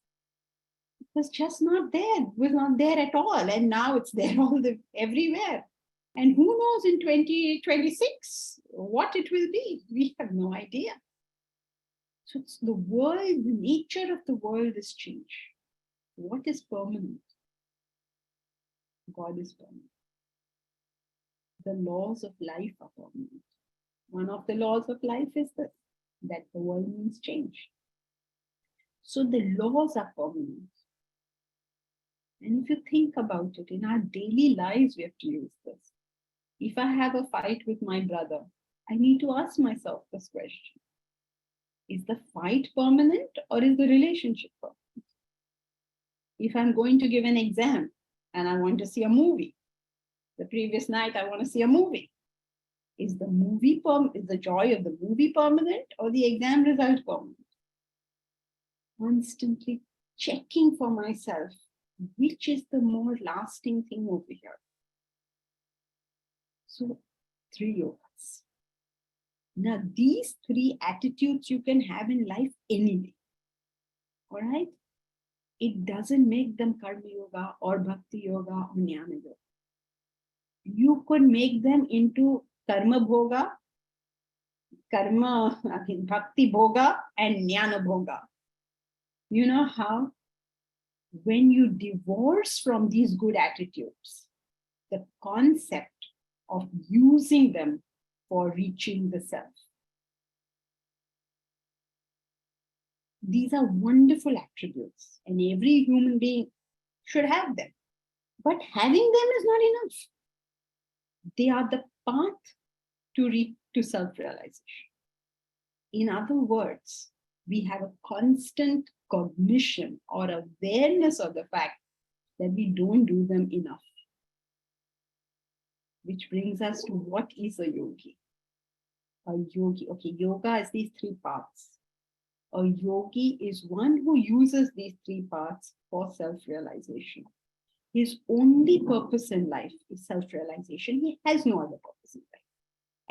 It was just not there. It was not there at all. And now it's there everywhere. And who knows in 2026 what it will be? We have no idea. So it's the world, the nature of the world is change. What is permanent? God is permanent. The laws of life are permanent. One of the laws of life is this, that the world means change. So the laws are permanent. And if you think about it, in our daily lives, we have to use this. If I have a fight with my brother, I need to ask myself this question. Is the fight permanent or is the relationship permanent? If I'm going to give an exam, and I want to see a movie. The previous night, I want to see a movie. Is the joy of the movie permanent or the exam result permanent? Constantly checking for myself, which is the more lasting thing over here. So 3 yogas. Now, these 3 attitudes you can have in life anyway. All right? It doesn't make them karma yoga or bhakti yoga or jnana yoga. You could make them into karma bhoga, bhakti bhoga, and jnana bhoga. You know how? When you divorce from these good attitudes, the concept of using them for reaching the self. These are wonderful attributes, and every human being should have them. But having them is not enough. They are the path to self-realization. In other words, we have a constant cognition or awareness of the fact that we don't do them enough. Which brings us to what is a yogi? A yogi, okay, yoga is these 3 paths. A yogi is one who uses these 3 paths for self-realization. His only purpose in life is self-realization. He has no other purpose in life.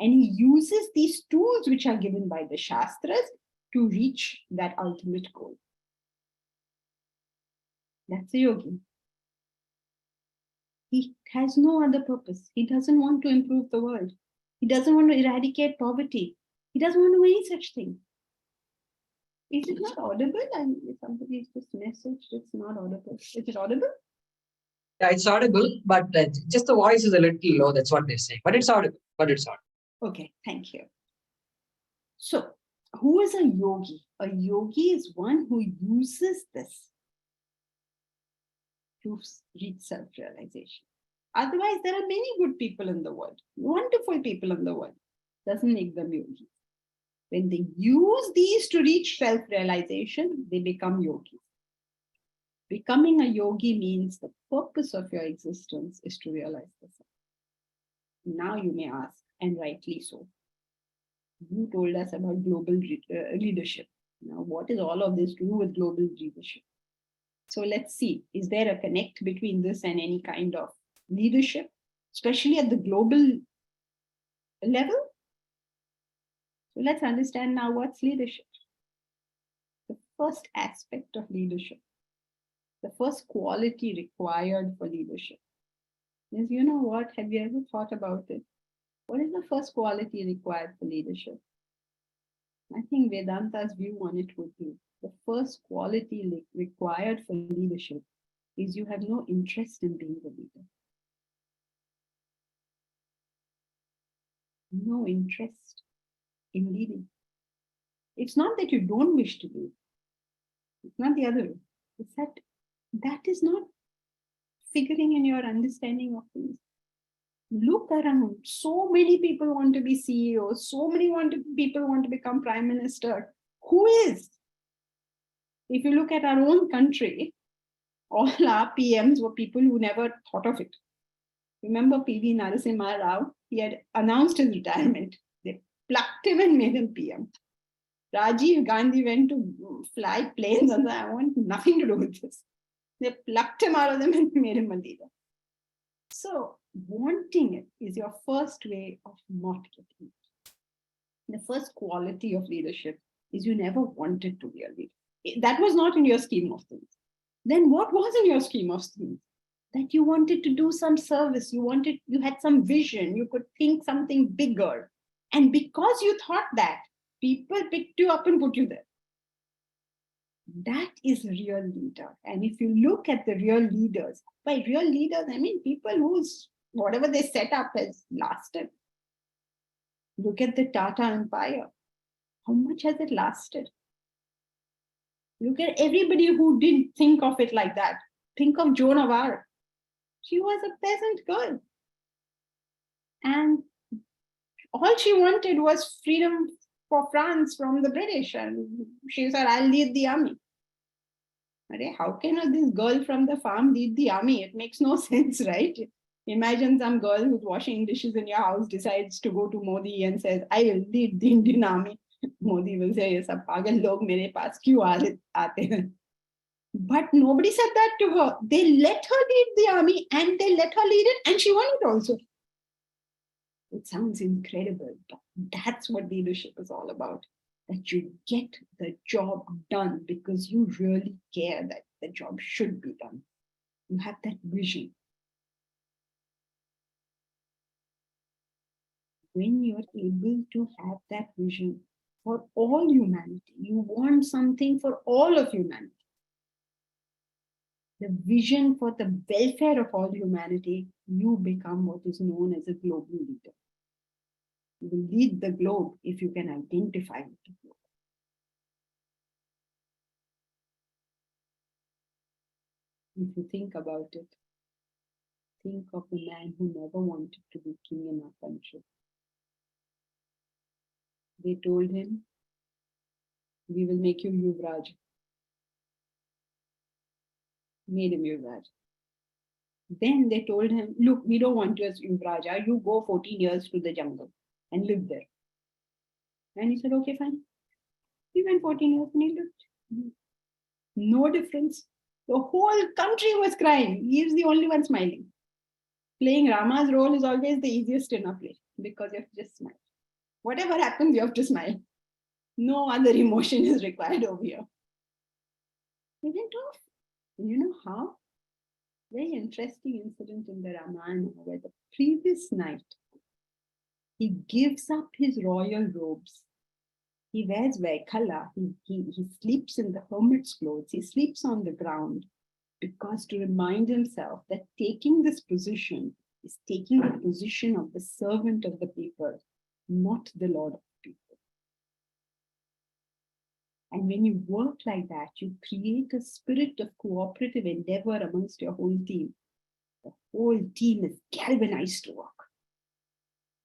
And he uses these tools which are given by the Shastras to reach that ultimate goal. That's a yogi. He has no other purpose. He doesn't want to improve the world. He doesn't want to eradicate poverty. He doesn't want to do any such thing. Is it not audible? And somebody just messaged it's not audible. Is it audible? Yeah, it's audible, but just the voice is a little low. That's what they're saying. But it's audible. Okay, thank you. So, who is a yogi? A yogi is one who uses this to reach self-realization. Otherwise, there are many good people in the world, wonderful people in the world. Doesn't make them yogis. When they use these to reach self-realization, they become yogis. Becoming a yogi means the purpose of your existence is to realize the self. Now you may ask, and rightly so, you told us about global leadership. Now, what is all of this to do with global leadership? So let's see, is there a connect between this and any kind of leadership, especially at the global level? So let's understand now what's leadership. The first aspect of leadership, the first quality required for leadership is, you know what, have you ever thought about it? What is the first quality required for leadership? I think Vedanta's view on it would be the first quality required for leadership is you have no interest in being the leader. No interest in leading. It's not that you don't wish to lead. It's not the other way. It's that is not figuring in your understanding of things. Look around. So many people want to be CEOs. So many people want to become prime minister. Who is? If you look at our own country, all our PMs were people who never thought of it. Remember P.V. Narasimha Rao? He had announced his retirement. They plucked him and made him PM. Rajiv Gandhi went to fly planes and said, I want nothing to do with this. They plucked him out of them and made him a leader. So wanting it is your first way of not getting it. The first quality of leadership is you never wanted to be a leader. That was not in your scheme of things. Then what was in your scheme of things? That you wanted to do some service, you had some vision, you could think something bigger. And because you thought that, people picked you up and put you there. That is real leader. And if you look at the real leaders, by real leaders, I mean people whose whatever they set up has lasted. Look at the Tata Empire. How much has it lasted? Look at everybody who didn't think of it like that. Think of Joan of Arc. She was a peasant girl. And all she wanted was freedom for France from the British. And she said, I'll lead the army. How can this girl from the farm lead the army? It makes no sense, right? Imagine some girl who's washing dishes in your house decides to go to Modi and says, I will lead the Indian army. Modi will say, "Ye sab pagal log mere paas kyun aate hain?" But nobody said that to her. They let her lead the army and they let her lead it, and she won it also. It sounds incredible, but that's what leadership is all about. That you get the job done because you really care that the job should be done. You have that vision. When you're able to have that vision for all humanity, you want something for all of humanity. The vision for the welfare of all humanity, you become what is known as a global leader. You will lead the globe if you can identify with the globe. If you think about it, think of the man who never wanted to be king in our country. They told him, we will make you Yuvraj. Made him Yuvraj. Then they told him, look, we don't want you as Yuvraja. You go 14 years to the jungle and live there. And he said, okay, fine. He went 14 years and he lived. No difference. The whole country was crying. He is the only one smiling. Playing Rama's role is always the easiest in a play because you have to just smile. Whatever happens, you have to smile. No other emotion is required over here. He went off. And you know how? Very interesting incident in the Ramayana where the previous night he gives up his royal robes. He wears Vaikhala. He sleeps in the hermit's clothes. He sleeps on the ground because to remind himself that taking this position is taking the position of the servant of the people, not the Lord of the people. And when you work like that, you create a spirit of cooperative endeavor amongst your whole team. The whole team is galvanized to work.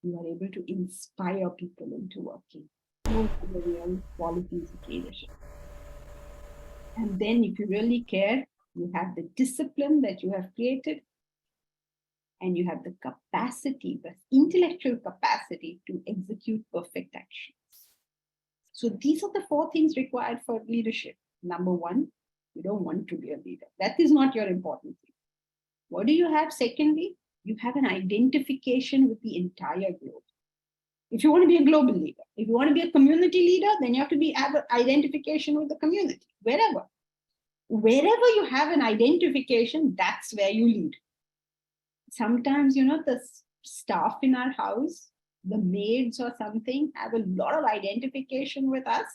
You are able to inspire people into working. Those are the real qualities of leadership. And then if you really care, you have the discipline that you have created, and you have the capacity, the intellectual capacity to execute perfect actions. So these are the 4 things required for leadership. Number 1, you don't want to be a leader. That is not your important thing. What do you have? Secondly, you have an identification with the entire globe. If you want to be a global leader, if you want to be a community leader, then you have to have an identification with the community, wherever. Wherever you have an identification, that's where you lead. Sometimes, the staff in our house, the maids or something, have a lot of identification with us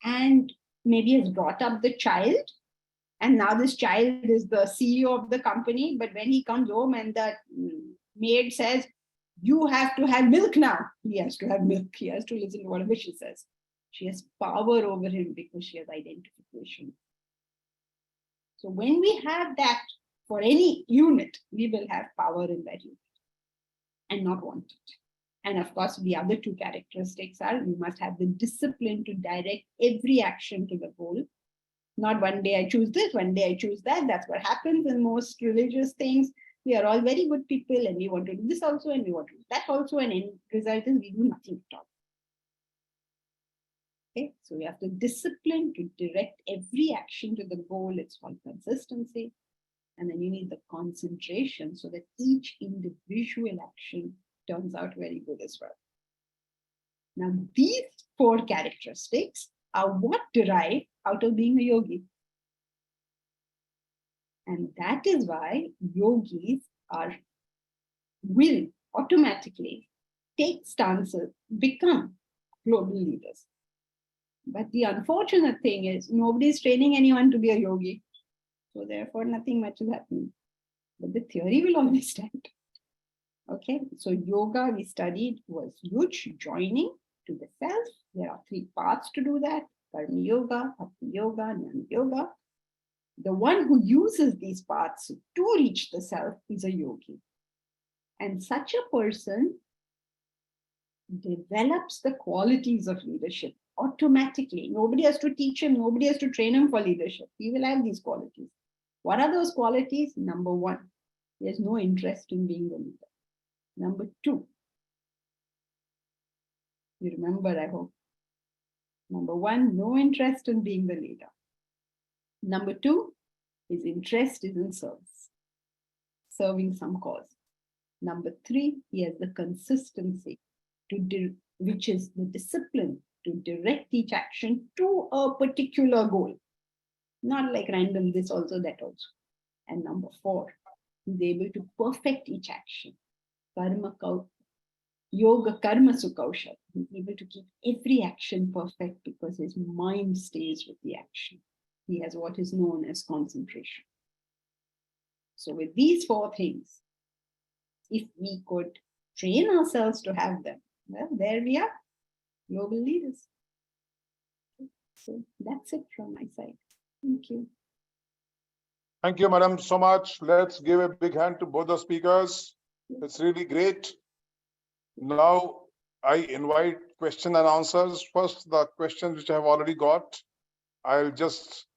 and maybe has brought up the child. And now this child is the CEO of the company. But when he comes home and the maid says, you have to have milk now, he has to have milk. He has to listen to whatever she says. She has power over him because she has identification. So when we have that for any unit, we will have power in that unit and not want it. And of course, the other 2 characteristics are you must have the discipline to direct every action to the goal. Not one day I choose this, one day I choose that. That's what happens in most religious things. We are all very good people and we want to do this also and we want to do that also. And end result is we do nothing at all. Okay, so we have the discipline to direct every action to the goal. It's called consistency. And then you need the concentration so that each individual action turns out very good as well. Now, these 4 characteristics are what derive out of being a yogi. And that is why yogis will automatically take stances, become global leaders. But the unfortunate thing is nobody is training anyone to be a yogi. So therefore, nothing much is happening. But the theory will always stand. Okay, so yoga we studied was huge, joining to the self. There are 3 paths to do that: Karma Yoga, Bhakti Yoga, Jnana Yoga. The one who uses these paths to reach the self is a yogi. And such a person develops the qualities of leadership automatically. Nobody has to teach him, nobody has to train him for leadership. He will have these qualities. What are those qualities? Number one, he has no interest in being the leader. Number two, you remember, I hope. Number one, no interest in being the leader. Number two, his interest is in service, serving some cause. Number three, he has the consistency which is the discipline to direct each action to a particular goal. Not like random, this also, that also. And number four, he's able to perfect each action. Yoga karma sukaushal. He's able to keep every action perfect because his mind stays with the action. He has what is known as concentration. So with these four things, if we could train ourselves to have them, well, there we are, global leaders. So that's it from my side. Thank you. Thank you, madam, so much. Let's give a big hand to both the speakers. It's really great. Now, I invite question and answers. First, the questions which I have already got, I'll just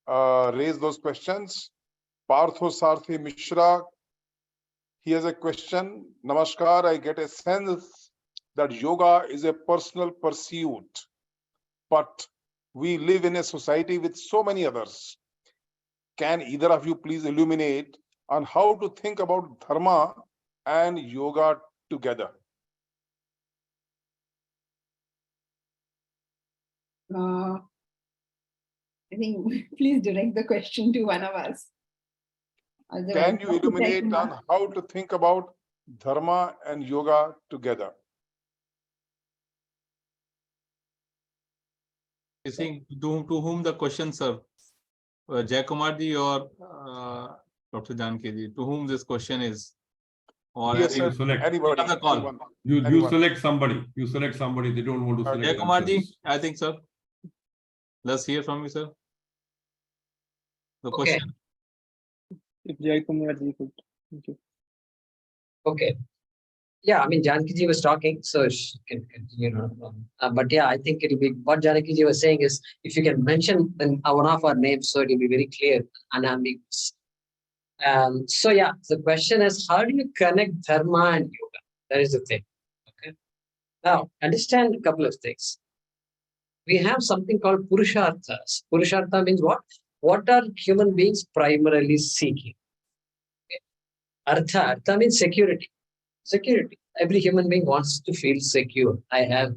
raise those questions. Partha Sarthi Mishra, he has a question. Namaskar, I get a sense that yoga is a personal pursuit, but we live in a society with so many others. Can either of you please illuminate on how to think about dharma and yoga together? I think please direct the question to one of us. Can you illuminate on how to think about dharma and yoga together? You think to whom the question, sir? Jayakumar ji or Dr. Janki ji? To whom this question is? Or Yes, sir. select. Anybody. Another call. Anyone. You Anyone. select somebody. You select somebody. They don't want to select. Jayakumar ji, themselves. I think, sir. Let's hear from you, sir. The Okay. question. If Jayakumar ji could. Thank you. Okay. Yeah, I mean, Janki ji was talking, so she can continue. No problem. But yeah, I think it'll be what Janki ji was saying is if you can mention one of our names, so it'll be very clear, unambiguous. So yeah, the question is, how do you connect dharma and yoga? That is the thing. Okay. Now, understand a couple of things. We have something called purusharthas. Purushartha means what? What are human beings primarily seeking? Okay. Artha means security. Security. Every human being wants to feel secure. I have,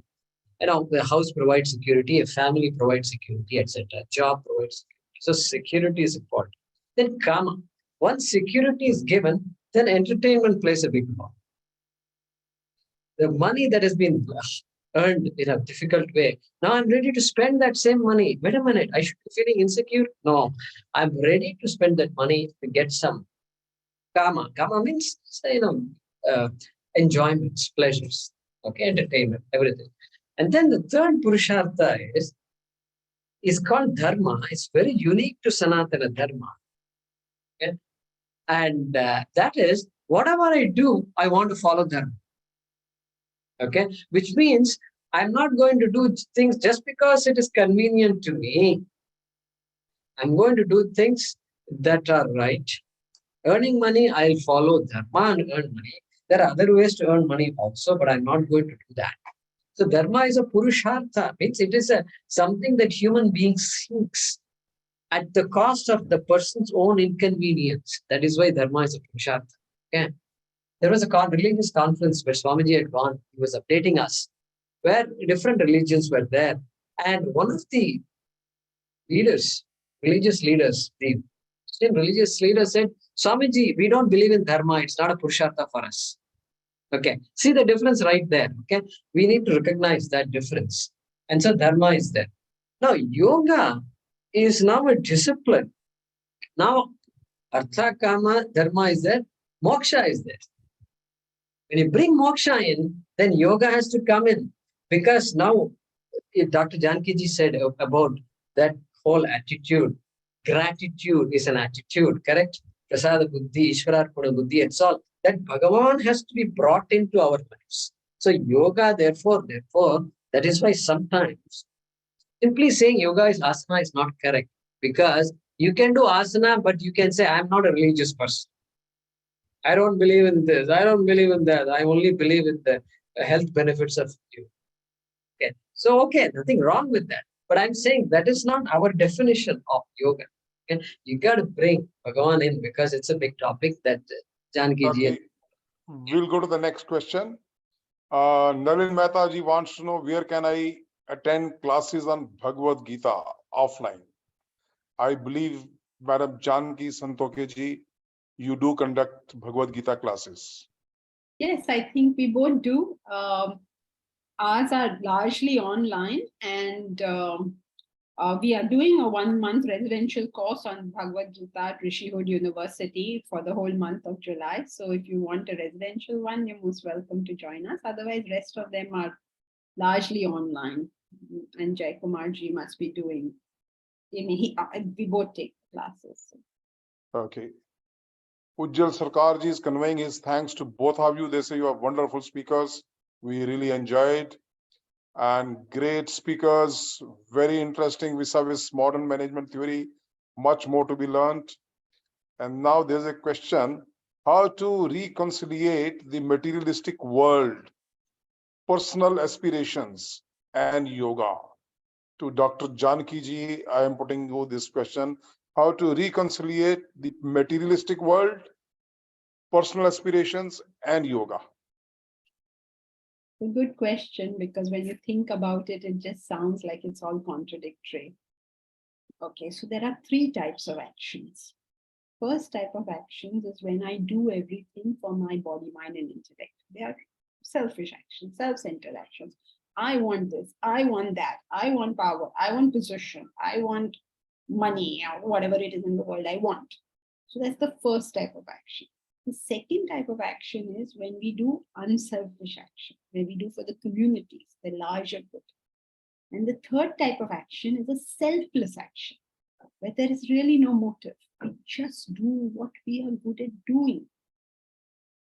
the house provides security, a family provides security, etc. Job provides security. So security is important. Then karma. Once security is given, then entertainment plays a big role. The money that has been earned in a difficult way, now I'm ready to spend that same money. Wait a minute, I should be feeling insecure? No, I'm ready to spend that money to get some karma. Karma means, enjoyments, pleasures, okay, entertainment, everything. And then the third purushartha is called dharma. It's very unique to Sanatana Dharma. Okay? And that is, whatever I do, I want to follow dharma. Okay, which means I'm not going to do things just because it is convenient to me. I'm going to do things that are right. Earning money, I'll follow dharma and earn money. There are other ways to earn money also, but I'm not going to do that. So dharma is a purushartha, means it is something that human beings seeks at the cost of the person's own inconvenience. That is why dharma is a purushartha. Okay. There was a religious conference where Swamiji had gone. He was updating us, where different religions were there. And one of the leaders, religious leaders, the same religious leader said, Swamiji, we don't believe in dharma. It's not a purushartha for us. Okay. See the difference right there. Okay. We need to recognize that difference. And so dharma is there. Now, yoga is now a discipline. Now, artha, kama, dharma is there. Moksha is there. When you bring moksha in, then yoga has to come in. Because now, Dr. Janki ji said about that whole attitude. Gratitude is an attitude, correct? Prasada buddhi, Ishwararpana buddhi, it's all. That Bhagavan has to be brought into our lives. So yoga, therefore, that is why sometimes Simply saying yoga is asana is not correct, because you can do asana, but you can say, I'm not a religious person. I don't believe in this. I don't believe in that. I only believe in the health benefits of yoga. Okay. So, okay, nothing wrong with that. But I'm saying that is not our definition of yoga. Okay. You got to bring Bhagavan in, because it's a big topic that Janki ji. Okay, we'll go to the next question. Nalin Mehta ji wants to know, where can I attend classes on Bhagavad Gita offline? I believe, Madam Janki Santoke ji, you do conduct Bhagavad Gita classes. Yes, I think we both do. Ours are largely online, and we are doing a 1-month residential course on Bhagavad Gita at Rishihood University for the whole month of July. So if you want a residential one, you're most welcome to join us. Otherwise, rest of them are largely online. And Jayakumar ji must be doing, we both take classes. Okay. Ujjal Sarkar ji is conveying his thanks to both of you. They say you are wonderful speakers. We really enjoyed. And great speakers, very interesting vis-a-vis modern management theory, much more to be learned. And now there's a question, how to reconciliate the materialistic world, personal aspirations, and yoga. To Dr. Janki ji, I am putting you this question, how to reconciliate the materialistic world, personal aspirations, and yoga. A good question, because when you think about it, it just sounds like it's all contradictory. Okay, so there are 3 types of actions. First type of actions is when I do everything for my body, mind, and intellect. They are selfish actions, self-centered actions. I want this, I want that, I want power, I want position, I want money, or whatever it is in the world I want. So that's the first type of action. The second type of action is when we do unselfish action, where we do for the communities, the larger good. And the third type of action is a selfless action, where there is really no motive. We just do what we are good at doing.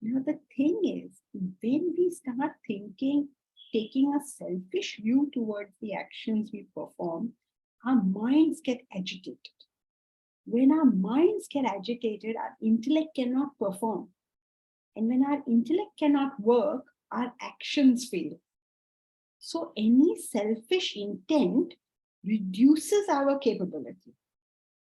Now, the thing is, when we start thinking, taking a selfish view towards the actions we perform, our minds get agitated. When our minds get agitated, our intellect cannot perform. And when our intellect cannot work, our actions fail. So any selfish intent reduces our capability.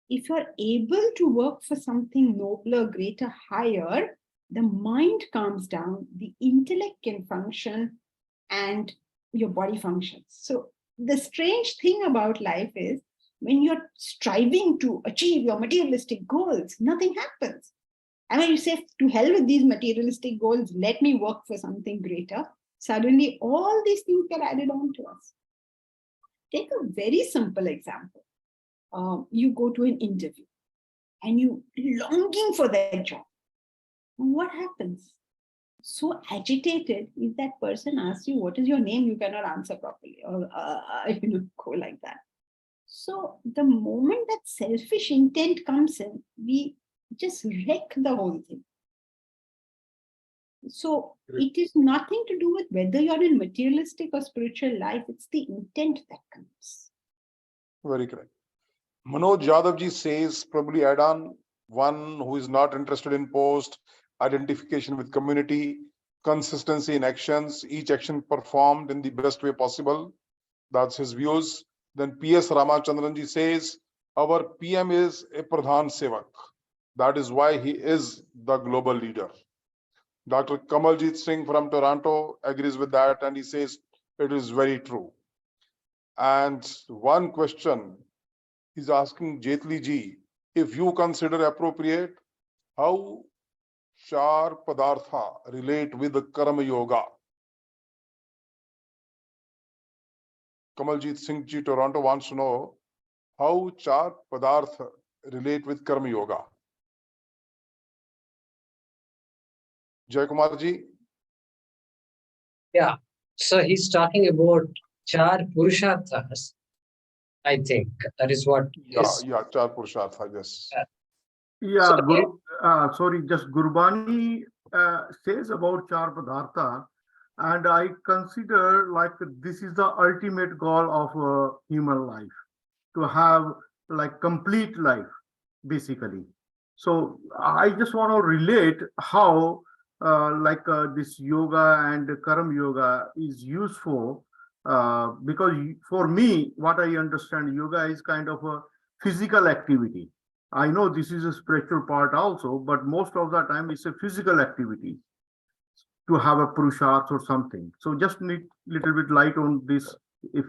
If you're able to work for something nobler, greater, higher, the mind calms down, the intellect can function, and your body functions. So the strange thing about life is, when you're striving to achieve your materialistic goals, nothing happens. And when you say, to hell with these materialistic goals, let me work for something greater, suddenly all these things get added on to us. Take a very simple example. You go to an interview and you're longing for that job. And what happens? So agitated, if that person asks you, what is your name? You cannot answer properly, or go like that. So the moment that selfish intent comes in, we just wreck the whole thing. So it is nothing to do with whether you're in materialistic or spiritual life. It's the intent that counts. Very correct. Manoj Yadav ji says, probably add on, one who is not interested in post, identification with community, consistency in actions, each action performed in the best way possible. That's his views. Then P.S. Ramachandran ji says, our PM is a Pradhan Sevak. That is why he is the global leader. Dr. Kamaljeet Singh from Toronto agrees with that, and he says it is very true. And one question he's asking Jetli ji, if you consider appropriate, how Char Padartha relate with the Karma Yoga? Kamaljeet Singh ji, Toronto, wants to know how Char Padartha relate with Karma Yoga. Jayakumar ji? Yeah. So he's talking about Char Purusharthas. I think that is what. Yeah, Char Purushartha, yes. Yeah, So, Guru, sorry, just Gurbani says about Char Padartha And I consider like this is the ultimate goal of human life, to have like complete life, basically. So I just want to relate how this yoga and karma yoga is useful, because for me, what I understand, yoga is kind of a physical activity. I know this is a spiritual part also, but most of the time it's a physical activity to have a purusharth or something. So just need little bit light on this, if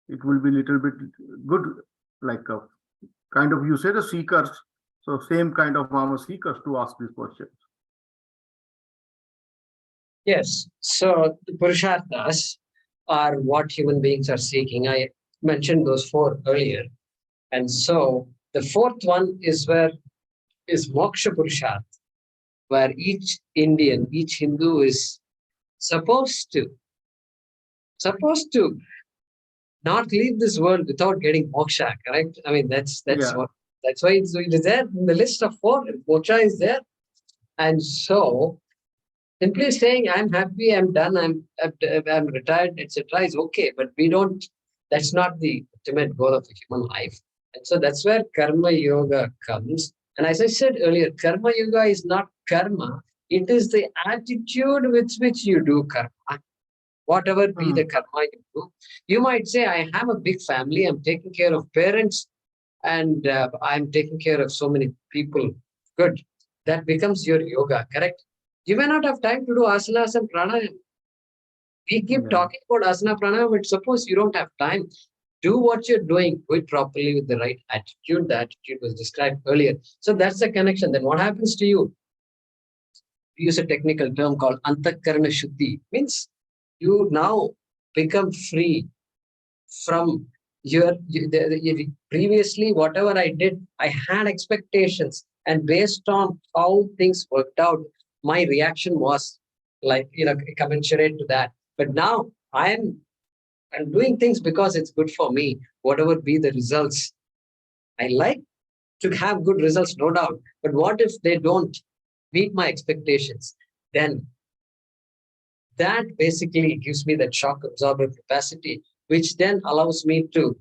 it will be little bit good, like a kind of, you said the seekers, so same kind of Mama seekers to ask these questions. Yes. So the Purusharthas are what human beings are seeking. I mentioned those four earlier. And so the fourth one is Moksha Purusharth, where each Indian, each Hindu is supposed to not leave this world without getting moksha, correct? I mean, that's why it is there in the list of four. Moksha is there. And so simply saying I'm happy, I'm done, I'm retired, etc. is okay, but that's not the ultimate goal of the human life. And so that's where karma yoga comes. And as I said earlier, karma yoga is not karma, it is the attitude with which you do karma. Whatever be the karma you do, you might say, I have a big family, I'm taking care of parents, and I'm taking care of so many people. Good. That becomes your yoga, correct? You may not have time to do asanas and pranayam. We keep talking about asana pranayam, but suppose you don't have time, do what you're doing, do it properly with the right attitude. The attitude was described earlier. So that's the connection. Then what happens to you? We use a technical term called antakarana shuddhi. Means you now become free from previously, whatever I did, I had expectations, and based on how things worked out, my reaction was like, commensurate to that. But now I'm doing things because it's good for me, whatever be the results. I like to have good results, no doubt. But what if they don't meet my expectations? Then that basically gives me that shock absorber capacity, which then allows me to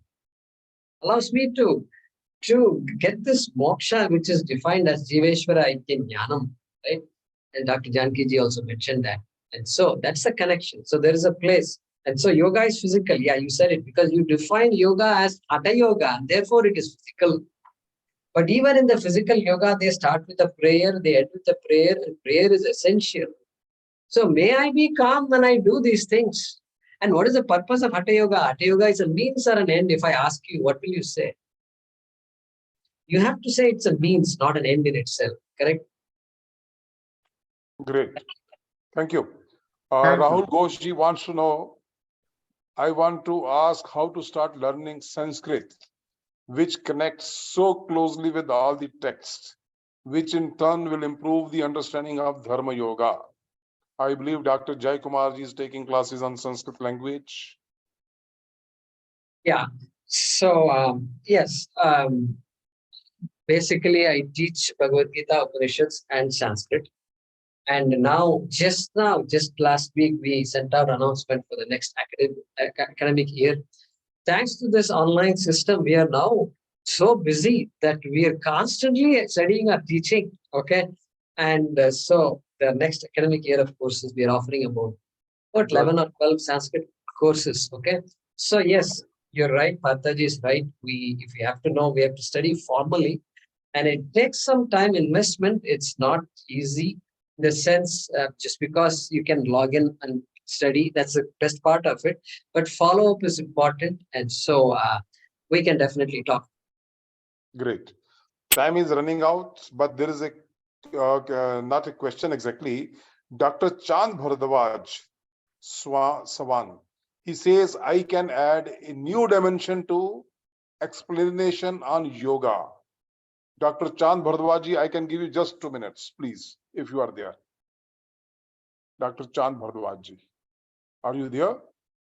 get this moksha, which is defined as Jiveshwara Aikya Jnanam, right? And Dr. Janki ji also mentioned that. And so that's the connection. So there is a place. And so yoga is physical. Yeah, you said it, because you define yoga as Hatha Yoga, therefore it is physical. But even in the physical yoga, they start with a prayer, they end with a prayer, and prayer is essential. So may I be calm when I do these things? And what is the purpose of Hatha Yoga? Hatha Yoga is a means or an end. If I ask you, what will you say? You have to say it's a means, not an end in itself, correct? Great. Thank you. Thank you. Rahul Ghosh ji wants to know, I want to ask how to start learning Sanskrit, which connects so closely with all the texts, which in turn will improve the understanding of Dharma Yoga. I believe Dr. Jayakumar ji is taking classes on Sanskrit language. Yeah. So, yes. Basically, I teach Bhagavad Gita, Upanishads, and Sanskrit. And just last week, we sent out announcement for the next academic year. Thanks to this online system, we are now so busy that we are constantly studying or teaching. Okay. And so the next academic year of courses, we are offering about 11 or 12 Sanskrit courses. Okay. So yes, you're right. Partha ji is right. If we have to know, we have to study formally. And it takes some time investment. It's not easy in the sense, just because you can log in and study, that's the best part of it. But follow-up is important. And so we can definitely talk. Great. Time is running out, but there is not a question exactly. Dr. Chand Bharadwaj Sawan, he says, I can add a new dimension to explanation on yoga. Dr. Chand Bharadwaj, I can give you just 2 minutes, please, if you are there. Dr. Chand Bharadwaj, are you there?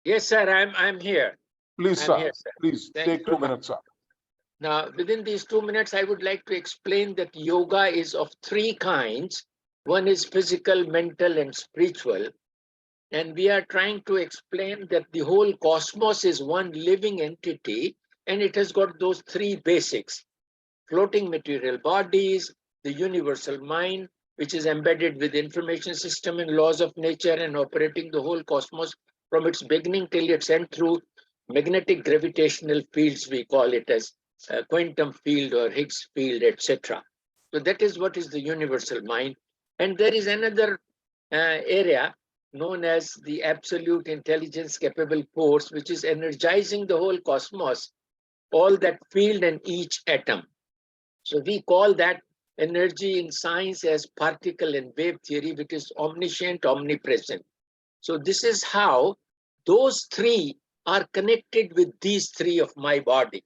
Yes, sir, I'm here. Please, sir, here, sir. please take 2 minutes, sir. Now, within these 2 minutes, I would like to explain that yoga is of 3 kinds. One is physical, mental, and spiritual. And we are trying to explain that the whole cosmos is one living entity, and it has got those three basics: floating material bodies, the universal mind, which is embedded with information system and laws of nature and operating the whole cosmos from its beginning till its end through magnetic gravitational fields, we call it as quantum field or Higgs field, etc. So that is what is the universal mind. And there is another area known as the absolute intelligence capable force, which is energizing the whole cosmos, all that field and each atom. So we call that energy in science as particle and wave theory, which is omniscient, omnipresent. So this is how those three are connected with these three of my body.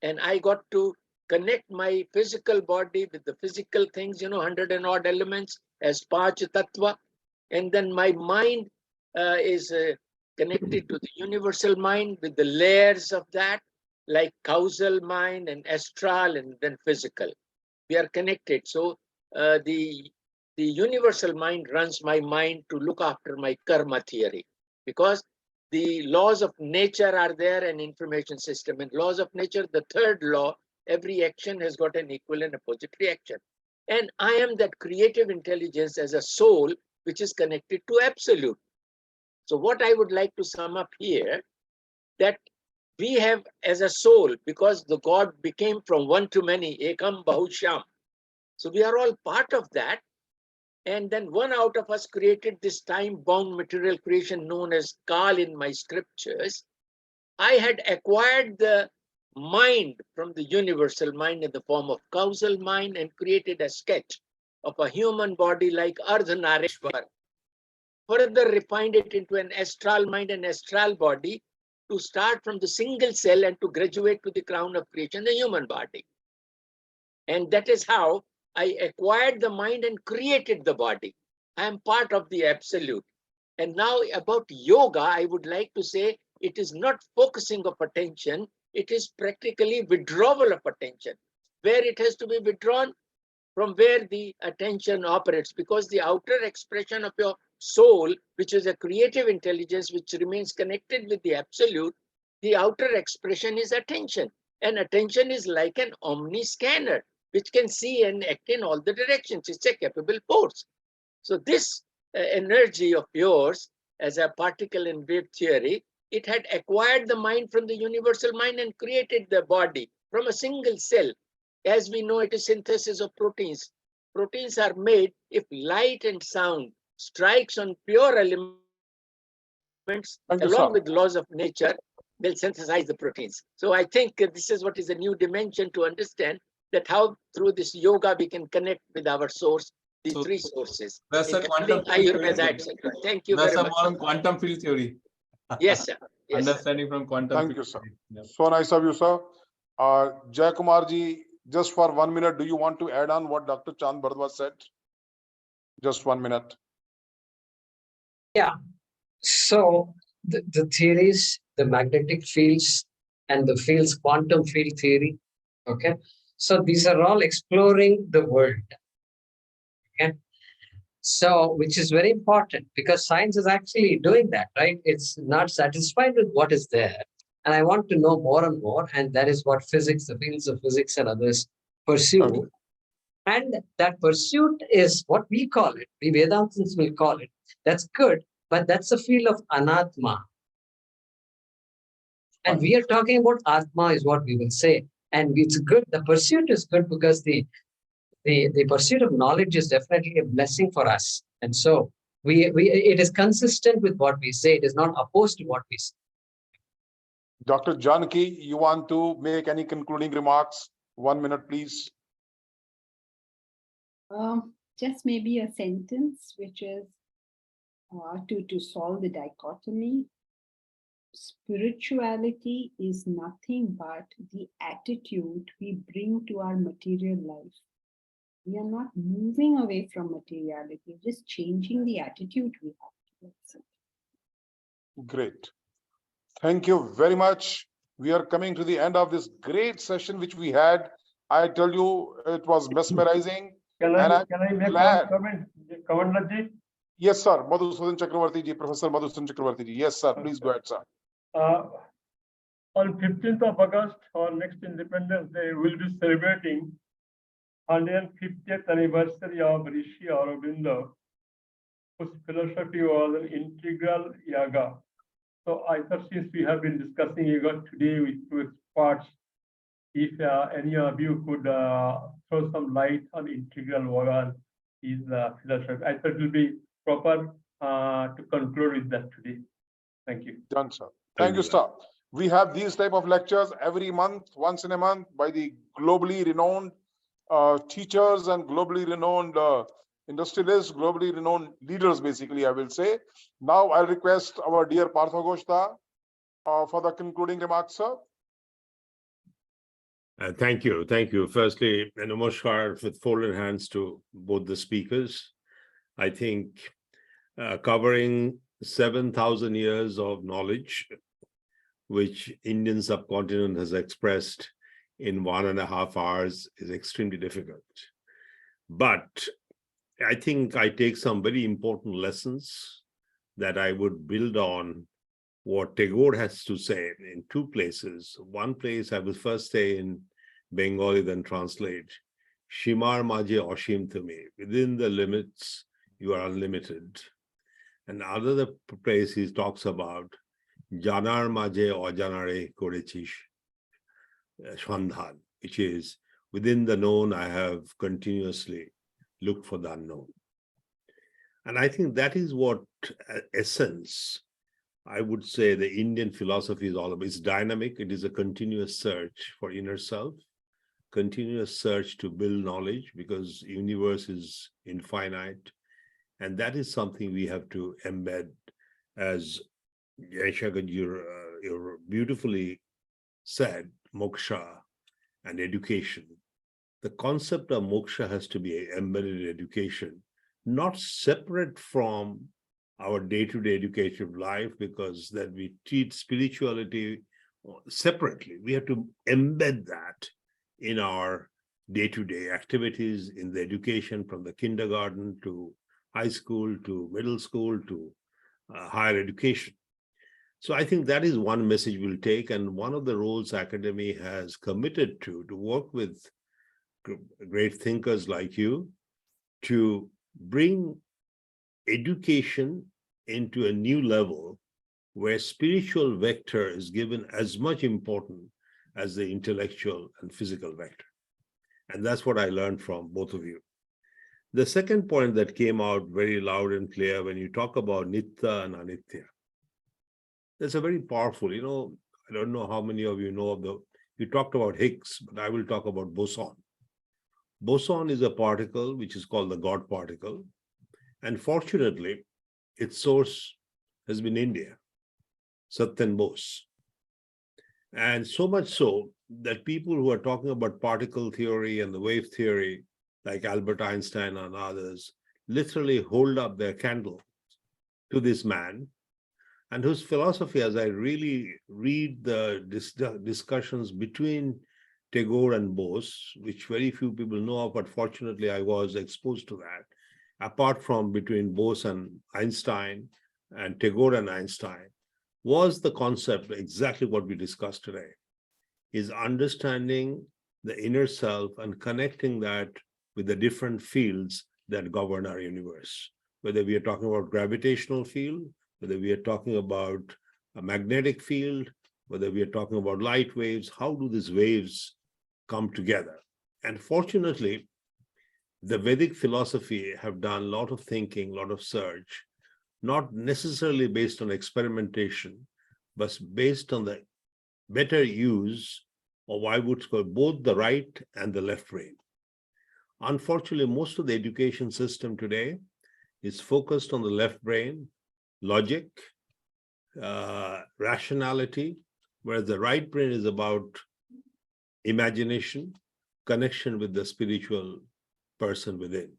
And I got to connect my physical body with the physical things, 100 and odd elements as Panch Tattva. And then my mind is connected to the universal mind with the layers of that, like causal mind and astral and then physical. We are connected. So the universal mind runs my mind to look after my karma theory, because the laws of nature are there and information system. And laws of nature, the third law, every action has got an equal and opposite reaction. And I am that creative intelligence as a soul, which is connected to absolute. So what I would like to sum up here, that we have as a soul, because the God became from one to many, Ekam Bahusham. So we are all part of that. And then one out of us created this time-bound material creation known as Kal in my scriptures. I had acquired the mind from the universal mind in the form of causal mind and created a sketch of a human body like Ardhanareshwar. Further refined it into an astral mind and astral body to start from the single cell and to graduate to the crown of creation, the human body. And that is how I acquired the mind and created the body. I am part of the absolute. And now about yoga, I would like to say it is not focusing of attention, it is practically withdrawal of attention. Where it has to be withdrawn, from where the attention operates, because the outer expression of your soul, which is a creative intelligence which remains connected with the absolute, the outer expression is attention. And attention is like an omni-scanner, which can see and act in all the directions. It's a capable force. So this energy of yours as a particle and wave theory, it had acquired the mind from the universal mind and created the body from a single cell. As we know, it is synthesis of proteins. Proteins are made if light and sound strikes on pure elements along with laws of nature, will synthesize the proteins. So I think this is what is a new dimension to understand, that how through this yoga we can connect with our source, the three sources. That's a quantum Ayurveda, etc. Thank you very much. That's a quantum field theory. Yes, sir. Yes, Understanding from quantum Thank field you, sir. theory. Yeah. So nice of you, sir. Jayakumar ji, just for 1 minute, do you want to add on what Dr. Chand Bhardwaj said? Just 1 minute. Yeah. So the theories, the magnetic fields and the fields quantum field theory. Okay. So these are all exploring the world. Okay. So, which is very important because science is actually doing that, right? It's not satisfied with what is there. And I want to know more and more. And that is what physics, the fields of physics and others pursue. Okay. And that pursuit is what we call it. We Vedantins will call it. That's good, but that's a field of anatma. And we are talking about atma is what we will say. And it's good. The pursuit is good because the pursuit of knowledge is definitely a blessing for us. And so it is consistent with what we say. It is not opposed to what we say. Dr. Janki, you want to make any concluding remarks? 1 minute, please. Just maybe a sentence, which is to solve the dichotomy. Spirituality is nothing but the attitude we bring to our material life. We are not moving away from materiality, just changing the attitude we have towards it. Great. Thank you very much. We are coming to the end of this great session which we had. I tell you, it was mesmerizing. Can I make one comment, Kavandraji? Yes, sir. Madhusudan Chakravarti ji, Professor Madhusudan Chakravarti ji. Yes, sir. Please go ahead, sir. On 15th of August, our next Independence Day, we'll be celebrating 150th anniversary of Rishi Aurobindo, whose philosophy was an integral yoga. So I thought since we have been discussing yoga today with two experts, if any of you could throw some light on integral yoga, his philosophy, I thought it will be proper to conclude with that today. Thank you. Done, sir. Thank you, sir. We have these type of lectures every month, once in a month, by the globally renowned teachers and globally renowned industrialists, globally renowned leaders, basically, I will say. Now I'll request our dear Partha Ghosh for the concluding remarks, sir. Thank you. Thank you. Firstly, a namaskar with folded hands to both the speakers. I think covering 7,000 years of knowledge, which Indian subcontinent has expressed in 1.5 hours, is extremely difficult. But I think I take some very important lessons that I would build on what Tagore has to say in two places. One place I will first say in Bengali, then translate. Shimar maje oshim tumi. Within the limits, you are unlimited. And another place he talks about Janar maje ojanare korechish shandhan, which is within the known, I have continuously looked for the unknown. And I think that is what essence, I would say, the Indian philosophy is all about. It's dynamic. It is a continuous search for inner self, continuous search to build knowledge, because universe is infinite. And that is something we have to embed, as Jayakumar, you beautifully said, moksha and education. The concept of moksha has to be embedded in education, not separate from our day-to-day educative life, because that we treat spirituality separately. We have to embed that in our day-to-day activities, in the education from the kindergarten to high school to middle school to higher education. So I think that is one message we'll take, and one of the roles academy has committed to work with great thinkers like you to bring education into a new level where spiritual vector is given as much importance as the intellectual and physical vector. And that's what I learned from both of you. The second point that came out very loud and clear when you talk about Nitya and Anitya, that's a very powerful, I don't know how many of you know of you talked about Higgs, but I will talk about boson. Boson is a particle which is called the God particle. And fortunately, its source has been India, Satyan Bose. And so much so that people who are talking about particle theory and the wave theory, like Albert Einstein and others, literally hold up their candle to this man, and whose philosophy, as I really read the discussions between Tagore and Bose, which very few people know of, but fortunately I was exposed to that, apart from between Bose and Einstein and Tagore and Einstein, was the concept exactly what we discussed today, is understanding the inner self and connecting that with the different fields that govern our universe, whether we are talking about gravitational field, whether we are talking about a magnetic field, whether we are talking about light waves, how do these waves come together? And fortunately, the Vedic philosophy have done a lot of thinking, a lot of search, not necessarily based on experimentation, but based on the better use of, I would call, both the right and the left brain. Unfortunately, most of the education system today is focused on the left brain, logic, rationality, whereas the right brain is about imagination, connection with the spiritual person within.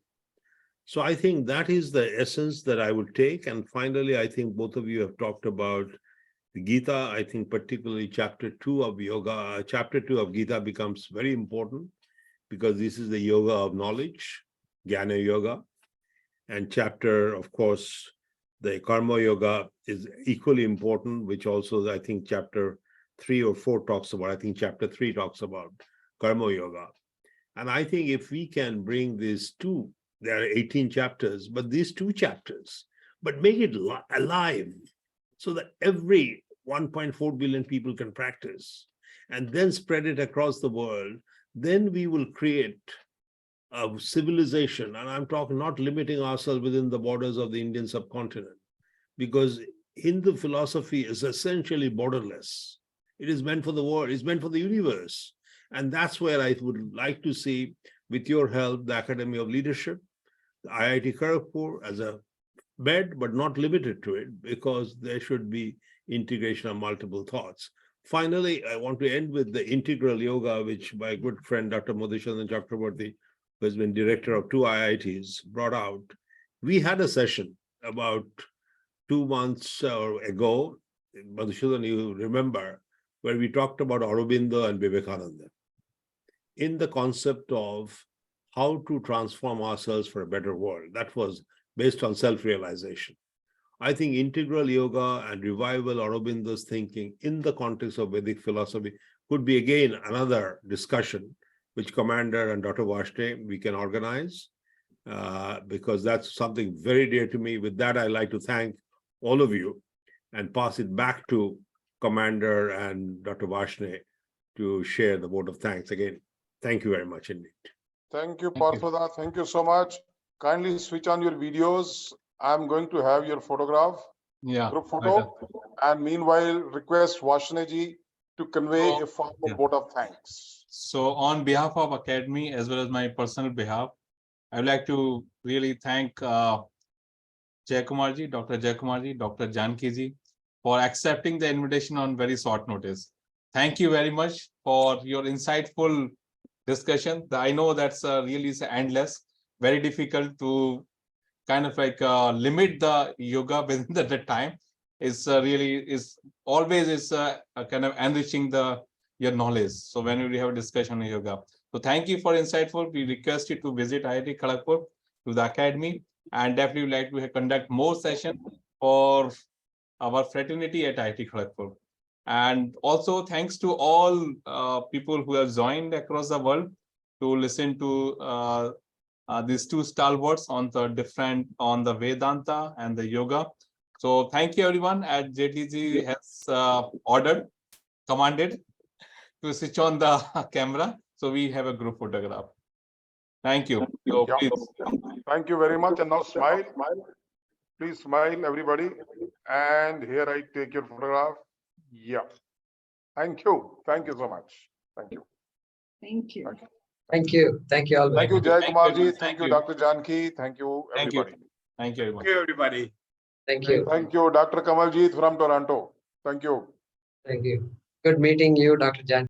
So I think that is the essence that I would take. And finally, I think both of you have talked about the Gita. I think particularly chapter 2 of yoga, chapter 2 of Gita becomes very important, because this is the yoga of knowledge, Jnana Yoga. And chapter, of course, the Karma Yoga is equally important, which also I think chapter 3 or 4 talks about. I think chapter 3 talks about Karma Yoga. And I think if we can bring these two, there are 18 chapters, but these 2 chapters, but make it alive so that every 1.4 billion people can practice and then spread it across the world, then we will create a civilization. And I'm talking not limiting ourselves within the borders of the Indian subcontinent, because Hindu philosophy is essentially borderless. It is meant for the world, it's meant for the universe. And that's where I would like to see, with your help, the Academy of Leadership, the IIT Kharagpur as a bed, but not limited to it, because there should be integration of multiple thoughts. Finally, I want to end with the integral yoga, which my good friend, Dr. Madhusudhan Chakraborty, who has been director of 2 IITs, brought out. We had a session about 2 months ago, Madhusudhan, you remember, where we talked about Aurobindo and Vivekananda in the concept of how to transform ourselves for a better world. That was based on self-realization. I think integral yoga and revival Aurobindo's thinking in the context of Vedic philosophy could be again another discussion which Commander and Dr. Vashne we can organize, because that's something very dear to me. With that, I'd like to thank all of you and pass it back to Commander and Dr. Vashne to share the vote of thanks again. Thank you very much indeed. Thank you, Partha. Thank you so much. Kindly switch on your videos. I'm going to have your photograph, Yeah. group photo, and meanwhile request Vashne to convey a form of vote of thanks. So on behalf of Academy, as well as my personal behalf, I would like to really thank Jayakumar ji, Dr. Janki ji, for accepting the invitation on very short notice. Thank you very much for your insightful discussion. I know that's really endless, very difficult to kind of like limit the yoga within the time. Is really is always is kind of enriching your knowledge. So when we have a discussion on yoga, so thank you for insightful. We request you to visit IIT Kharagpur to the Academy, and definitely like to conduct more sessions for our fraternity at IIT Kharagpur. And also thanks to all people who have joined across the world to listen to these 2 stalwarts on the Vedanta and the yoga. So thank you everyone. As JTG has commanded to switch on the camera. So we have a group photograph. Thank you. So Yeah. please. Thank you very much. And now smile. Please smile, everybody. And here I take your photograph. Yeah. Thank you. Thank you so much. Thank you. Thank you. Thank you. Thank you all. Thank you, Jayakumar ji. Thank Thank you, you. Dr. Janki. Thank you, Thank you. everybody. Thank you everyone. Thank you, everybody. Thank you. Thank you, Dr. Kamaljeet from Toronto. Thank you. Thank you. Good meeting you, Dr. Jan.